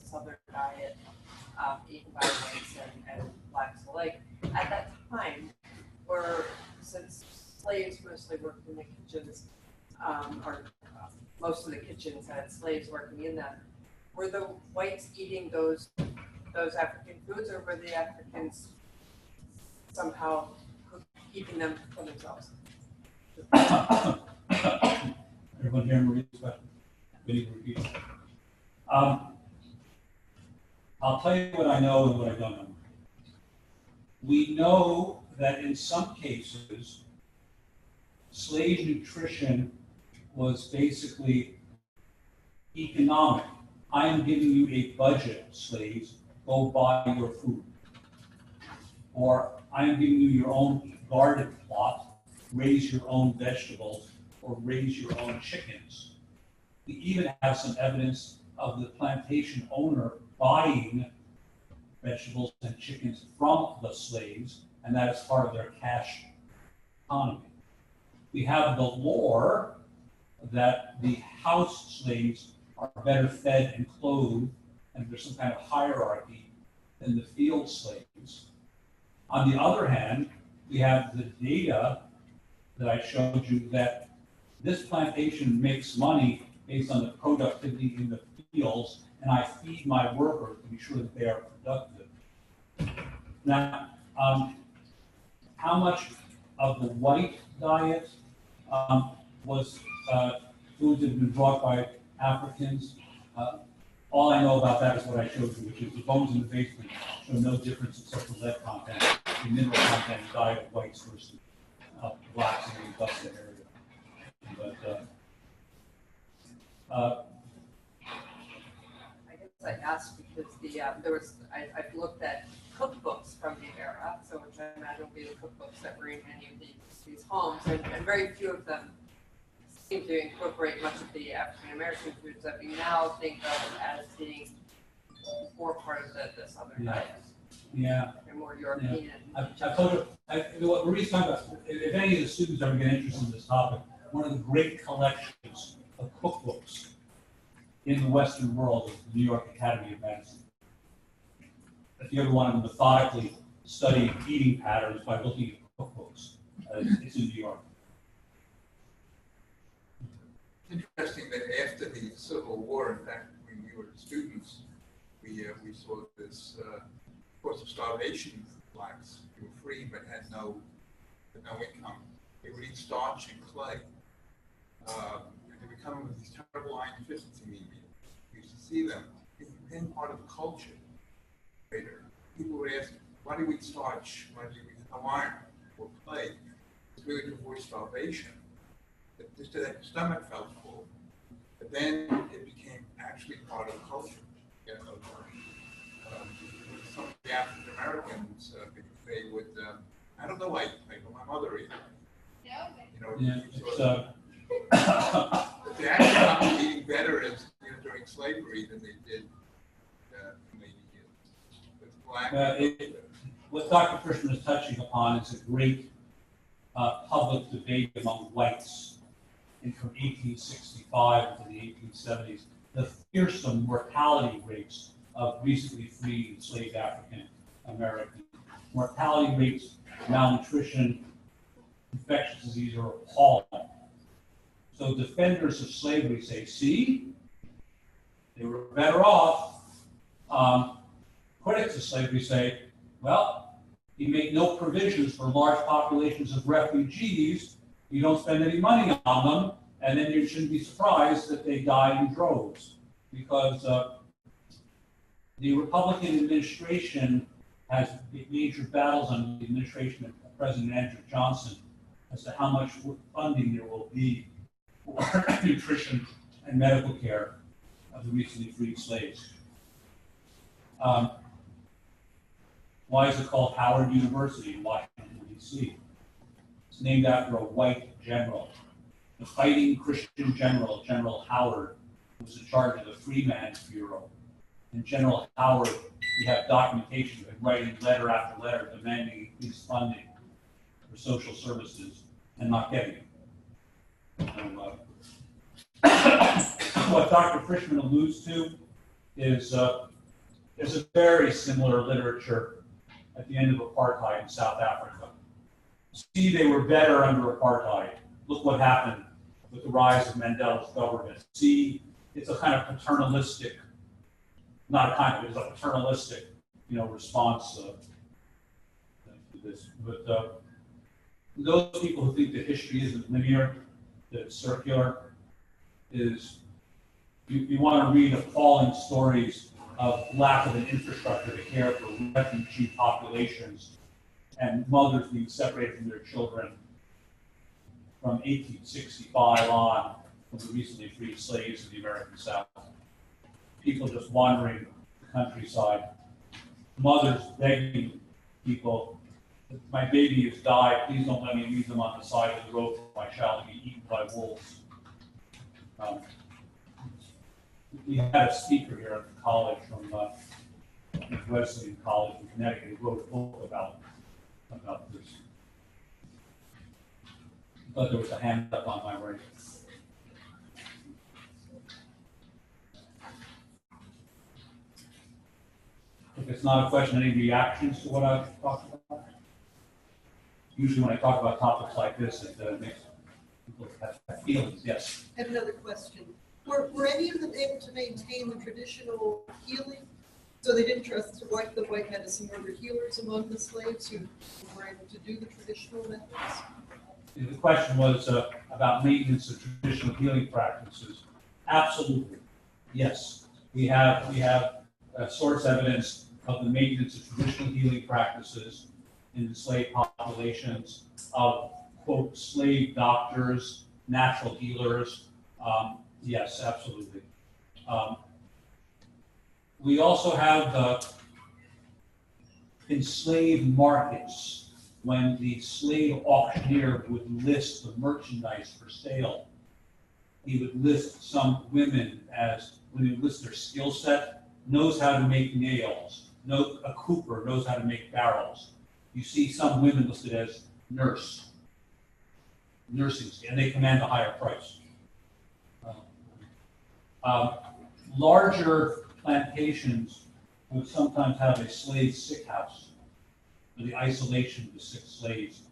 Southern diet, eaten by whites and blacks alike. At that time, since slaves mostly worked in the kitchens, most of the kitchens had slaves working in them, were the whites eating those African foods, or were the Africans somehow keeping them for themselves? Everyone hear Marie's question? We need to repeat it. I'll tell you what I know and what I don't know. We know that in some cases, slave nutrition was basically economic. I am giving you a budget, slaves, go buy your food. Or I am giving you your own garden plot, raise your own vegetables, or raise your own chickens. We even have some evidence of the plantation owner buying vegetables and chickens from the slaves, and that is part of their cash economy. We have the lore that the house slaves are better fed and clothed, and there's some kind of hierarchy than the field slaves. On the other hand, we have the data that I showed you that this plantation makes money based on the productivity in the fields, and I feed my workers to be sure that they are productive. Now, how much of the white diet was foods that had been brought by Africans? All I know about that is what I showed you, which is the bones in the basement show no difference except for lead content, the mineral content in the diet of whites versus blacks in the Augusta area. But I guess I asked because I've looked at cookbooks from the era, so which I imagine will be the cookbooks that were in many of these homes, and very few of them seem to incorporate much of the African American foods that we now think of as being more part of the Southern diet. yeah, They're more European. I told you, what Marie's talking about, if any of the students ever get interested in this topic, one of the great collections of cookbooks in the Western world is the New York Academy of Medicine. If you ever want to methodically study eating patterns by looking at cookbooks, it's in New York. Interesting that after the Civil War, in fact, when we were students, we saw this course of starvation for blacks. They were free but had no income. They would eat starch and clay. And they would come with these terrible iron deficiency anemia. We used to see them. It became part of the culture later. People would ask, why do we eat starch? Why do we eat no iron or clay? It's really to avoid starvation. Just that the stomach felt full. But then it became actually part of the culture. You know, some of the African Americans, they would, I don't know why, like my mother ate. You know, Yeah, but they actually got eating better during slavery than they did maybe with black. What Dr. Frischman is touching upon is a great public debate among whites from 1865 to the 1870s, the fearsome mortality rates of recently freed enslaved African Americans. Mortality rates, malnutrition, infectious disease are appalling. So defenders of slavery say, see, they were better off. Critics of slavery say, well, you make no provisions for large populations of refugees, you don't spend any money on them, and then you shouldn't be surprised that they die in droves. Because the Republican administration has major battles on the administration of President Andrew Johnson as to how much funding there will be for nutrition and medical care of the recently freed slaves. Why is it called Howard University in Washington, D.C.? It's named after a white general, the fighting Christian general, General Howard, who was in charge of the Freeman's Bureau. And General Howard, we have documentation of him writing letter after letter demanding increased funding for social services and not getting it. What Dr. Frischman alludes to is there's a very similar literature at the end of apartheid in South Africa. See, they were better under apartheid. Look what happened with the rise of Mandela's government. See, it's a kind of paternalistic, not a kind of, it's a paternalistic, response to this. But those people who think that history isn't linear, that it's circular, is you want to read appalling stories of lack of an infrastructure to care for refugee populations and mothers being separated from their children from 1865 on, from the recently freed slaves of the American South. People just wandering the countryside. Mothers begging people, my baby has died, please don't let me leave them on the side of the road for my child to be eaten by wolves. We had a speaker here at the college from Wesleyan College in Connecticut who wrote a book about this. But there was a hand up on my right. If it's not a question, any reactions to what I've talked about? Usually when I talk about topics like this, it makes people have feelings, yes. I have another question. Were any of them able to maintain the traditional healing? So they didn't trust the white medicine. Were there healers among the slaves who were able to do the traditional methods? The question was about maintenance of traditional healing practices. Absolutely, yes. We have source evidence of the maintenance of traditional healing practices in the slave populations of, quote, slave doctors, natural healers. Yes, absolutely. We also have enslaved markets. When the slave auctioneer would list the merchandise for sale, he would list some women as, when he would list their skill set, knows how to make nails, a cooper knows how to make barrels. You see some women listed as nursing, and they command a higher price. Larger plantations would sometimes have a slave sick house, for the isolation of the sick slaves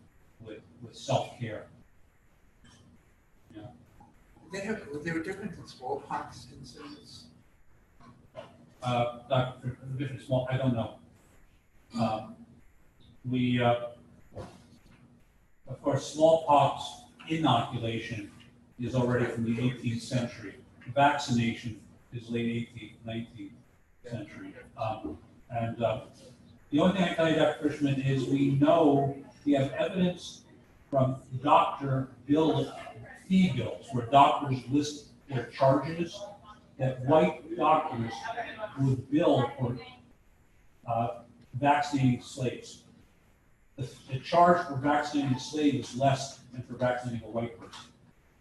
with self-care. Yeah. They were different in smallpox incidents. Dr. Bishop Small, I don't know. Of course, smallpox inoculation is already from the 18th century. Vaccination is late 18th, 19th century. The only thing I tell you, Dr. Frischman, is we have evidence from doctor fee bills, where doctors list their charges, that white doctors would bill for vaccinating slaves. The charge for vaccinating a slave is less than for vaccinating a white person.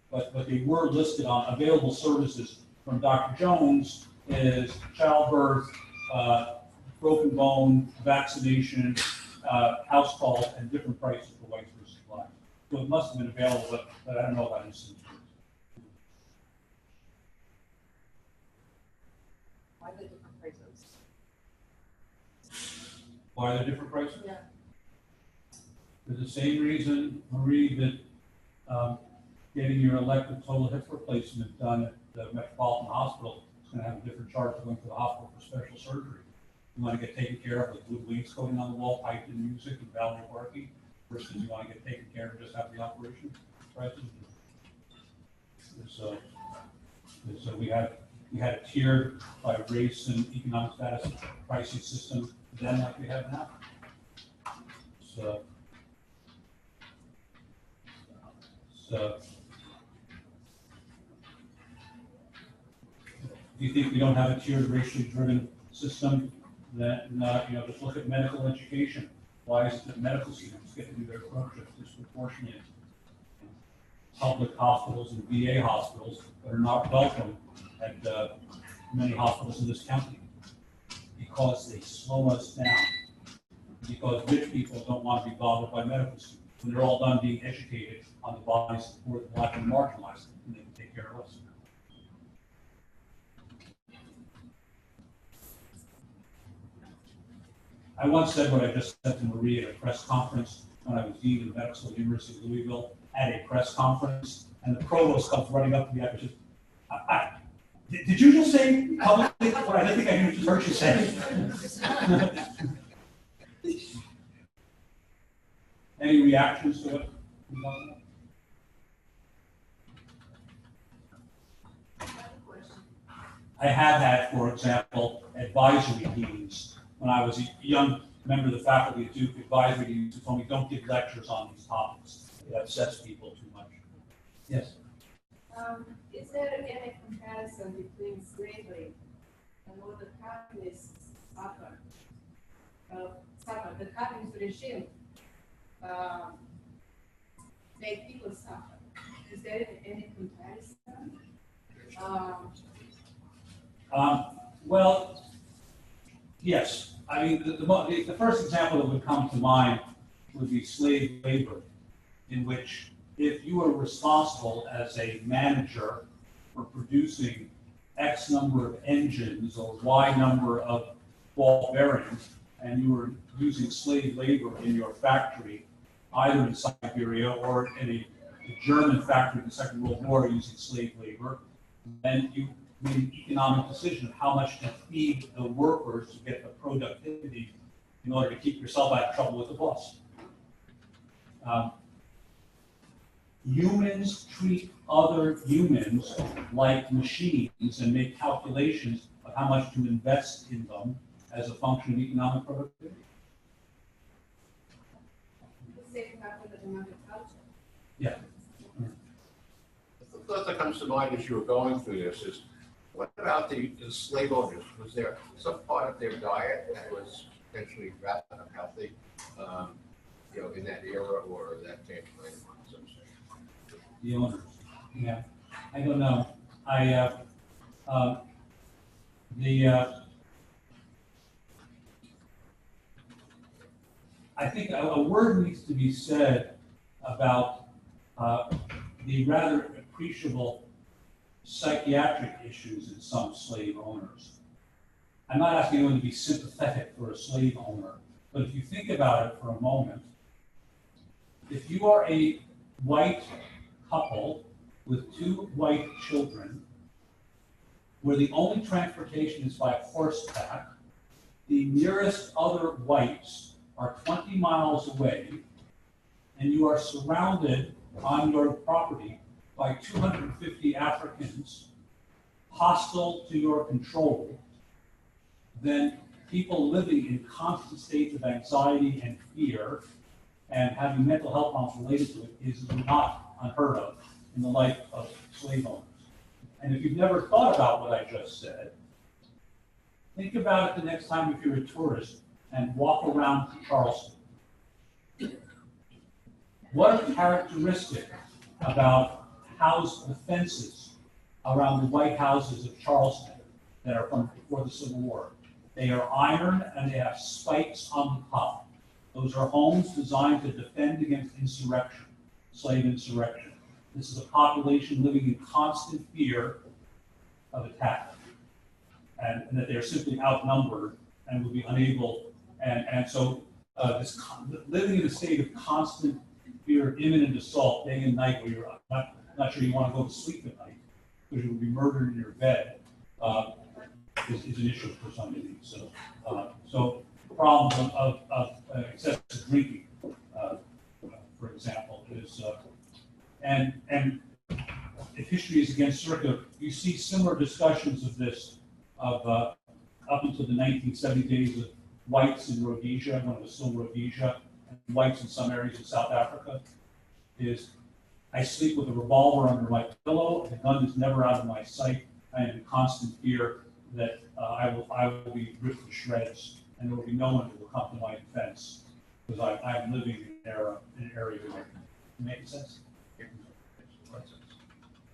But they were listed on available services from Dr. Jones is childbirth, broken bone, vaccination, house calls, and different prices for whites versus blacks. So it must have been available, but I don't know about instances. Why the different prices? Why are there different prices? Yeah. For the same reason, Marie, that getting your elective total hip replacement done at the Metropolitan Hospital is going to have a different charge than going to the hospital for special surgery. You want to get taken care of with wood wings coating on the wall, piped in music, and ballet parking, versus you want to get taken care of and just have the operation. Right? So we had a tiered by race and economic status pricing system then like we have now. So do you think we don't have a tiered racially driven system? Then just look at medical education. Why is it that medical students get to do their clerkships disproportionately? Public hospitals and VA hospitals that are not welcome at many hospitals in this county because they slow us down. Because rich people don't want to be bothered by medical students. When they're all done being educated on the bodies of the poor, the black, and marginalized, and they can take care of us. I once said what I just said to Marie at a press conference when I was dean of the medical school at the University of Louisville at a press conference, and the provost comes running up to me after just, did you just say publicly what I didn't think I just heard you say? Any reactions to it? I have had, for example, advisory meetings. When I was a young member of the faculty at Duke, advisory meetings who told me, don't give lectures on these topics. It upsets people too much. Yes? Is there any comparison between slavery and what the capitalists suffer? The capitalist regime made people suffer. Is there any comparison? Well, yes. I mean, the first example that would come to mind would be slave labor, in which if you were responsible as a manager for producing X number of engines or Y number of ball bearings, and you were using slave labor in your factory, either in Siberia or in a German factory in the Second World War using slave labor, then you made an economic decision of how much to feed the workers to get the productivity in order to keep yourself out of trouble with the boss. Humans treat other humans like machines and make calculations of how much to invest in them as a function of economic productivity. The same happened in agriculture. Yeah. The thought that comes to mind as you were going through this is, what about the slave owners? Was there some part of their diet that was potentially rather unhealthy, in that era, or that came later on? The owners, yeah. I don't know. I think a word needs to be said about the rather appreciable psychiatric issues in some slave owners. I'm not asking anyone to be sympathetic for a slave owner, but if you think about it for a moment, if you are a white couple with 2 white children, where the only transportation is by horseback, the nearest other whites are 20 miles away, and you are surrounded on your property by 250 Africans hostile to your control, then people living in constant states of anxiety and fear and having mental health problems related to it is not unheard of in the life of slave owners. And if you've never thought about what I just said, think about it the next time if you're a tourist and walk around Charleston. What are characteristic about the fences around the white houses of Charleston that are from before the Civil War? They are iron and they have spikes on the top. Those are homes designed to defend against insurrection, slave insurrection. This is a population living in constant fear of attack, and that they are simply outnumbered and will be unable. And so living in a state of constant fear of imminent assault day and night, where you're not sure you want to go to sleep at night because you will be murdered in your bed, is an issue for some of these. So problems of excessive drinking, for example, is and if history is against Circa, you see similar discussions of this up until the 1970 days of whites in Rhodesia, when it was still Rhodesia, and whites in some areas of South Africa. Is I sleep with a revolver under my pillow, the gun is never out of my sight. I am in constant fear that I will be ripped to shreds, and there will be no one who will come to my defense because I'm living in an area where it makes sense.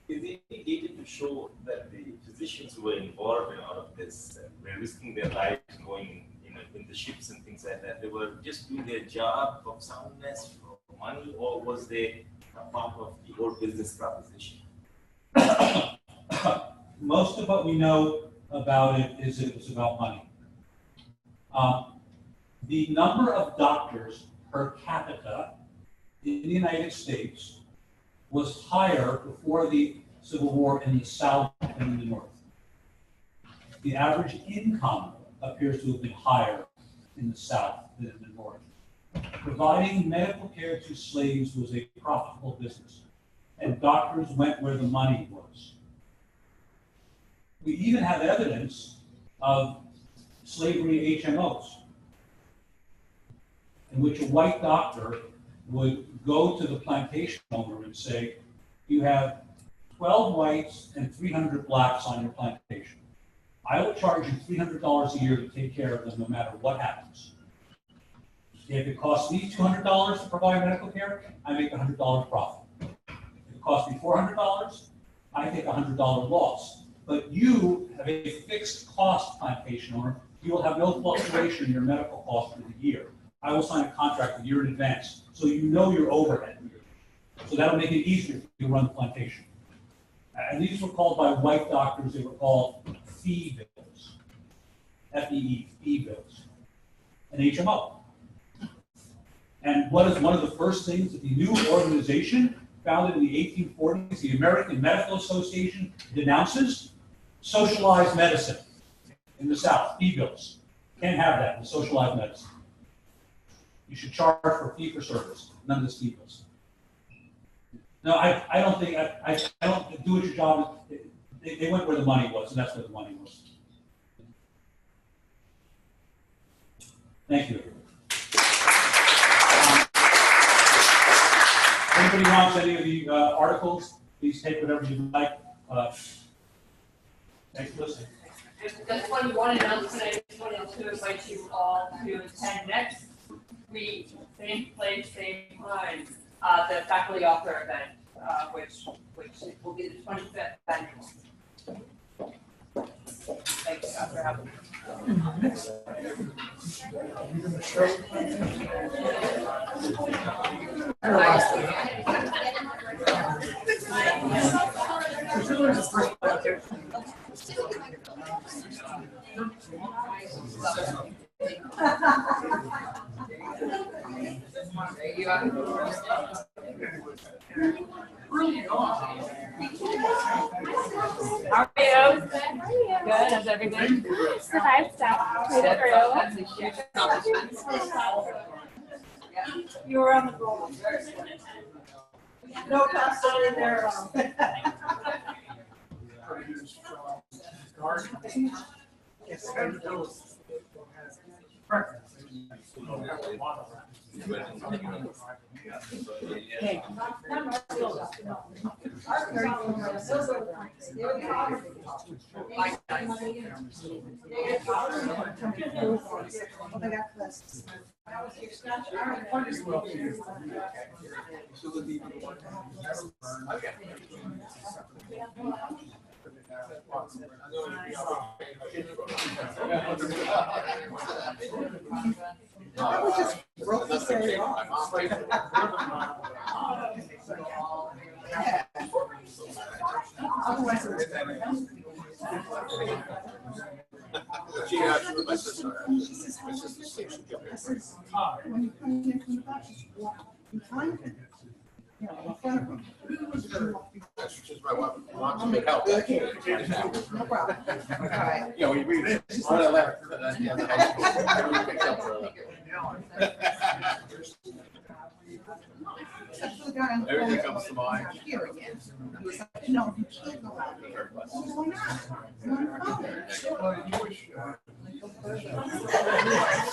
Is it data to show that the physicians who were involved in all of this were risking their lives going in the ships and things like that? They were just doing their job of soundness for money, or was they a part of the whole business proposition? Most of what we know about it is that it was about money. The number of doctors per capita in the United States was higher before the Civil War in the South than in the North. The average income appears to have been higher in the South than in the North. Providing medical care to slaves was a profitable business, and doctors went where the money was. We even have evidence of slavery HMOs, in which a white doctor would go to the plantation owner and say, you have 12 whites and 300 blacks on your plantation. I will charge you $300 a year to take care of them no matter what happens. If it costs me $200 to provide medical care, I make $100 profit. If it costs me $400, I take $100 loss. But you have a fixed cost plantation owner. You will have no fluctuation in your medical cost for the year. I will sign a contract a year in advance, so you know your overhead. So that'll make it easier for you to run the plantation. And these were called by white doctors, they were called fee bills. F-E-E, fee bills. An HMO. And what is one of the first things that the new organization founded in the 1840s, the American Medical Association, denounces? Socialized medicine in the South, fee bills. Can't have that in socialized medicine. You should charge for fee for service, none of this fee bills. No, I don't think, I don't do it your job. They went where the money was, and that's where the money was. Thank you. Anybody wants any of the articles, please take whatever you like. Thanks for listening. Just one announcement, I just wanted to invite you all to attend next week, same place, same time, the faculty author event, which will be the 25th annual. Thank you for having me. How are you? Good. How's everything? Survived stuff. Made it through. You were on the roll. No constant in there. Hey. I was just broke the stereo off. Otherwise, She actually, my sister, my sister's 6. when you come in from the back, just walk behind him. You know, in front of him. That's just my wife, wants to help. Okay. No problem. All right. Yeah, we read on the left. Everyone picks up for her. Except for the guy on the Everything phone. comes to mind. Here again. He was like, no, you can't go out there. Why not?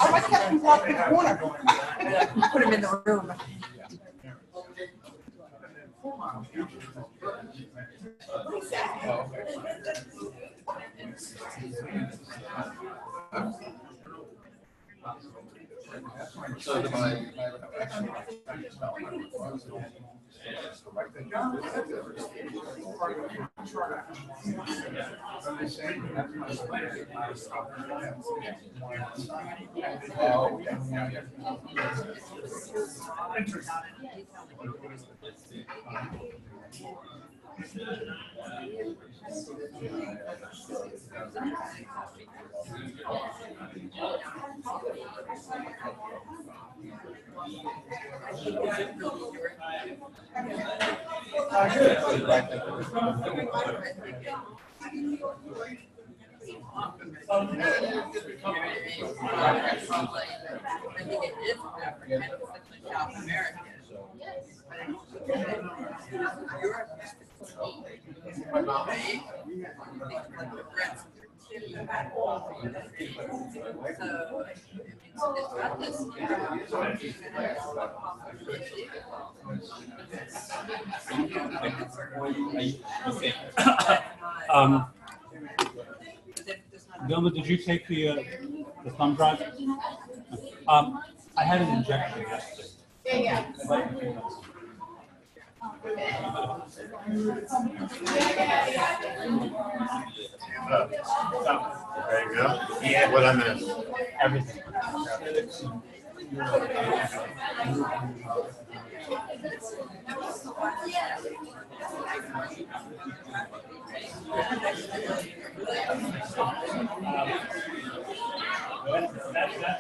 Oh, I kept him walking in the corner. Put him in the room. So my oh, yeah. Vilma, did you take the thumb drive? I had an injection yesterday. Yeah. I'd like to take those. There you go. Yeah, what I missed. Everything. That's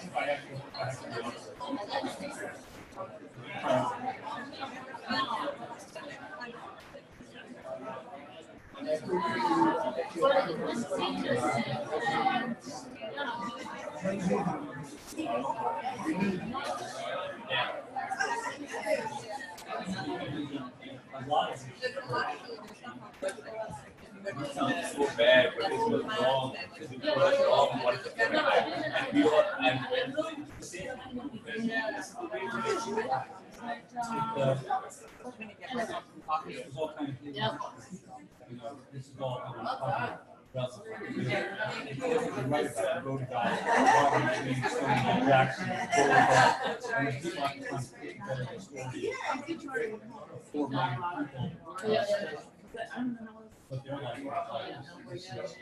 if I have to be honest. A lot of It sounds so bad, but it was wrong. It was wrong one time. And we all, and when the same this is all kind of. You know, this is all kind of. It's right about the road guy, Robert James, Tony Jackson, and there's people trying to put together the story of 4 million people. But they're like, this is,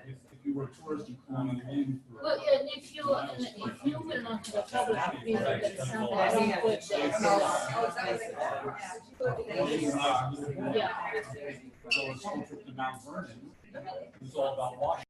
if you were a tourist and coming in for. Well, yeah, and if you went on to the public field, then somebody would say, Yeah. So it's trip to Mount Vernon, it was all about Washington.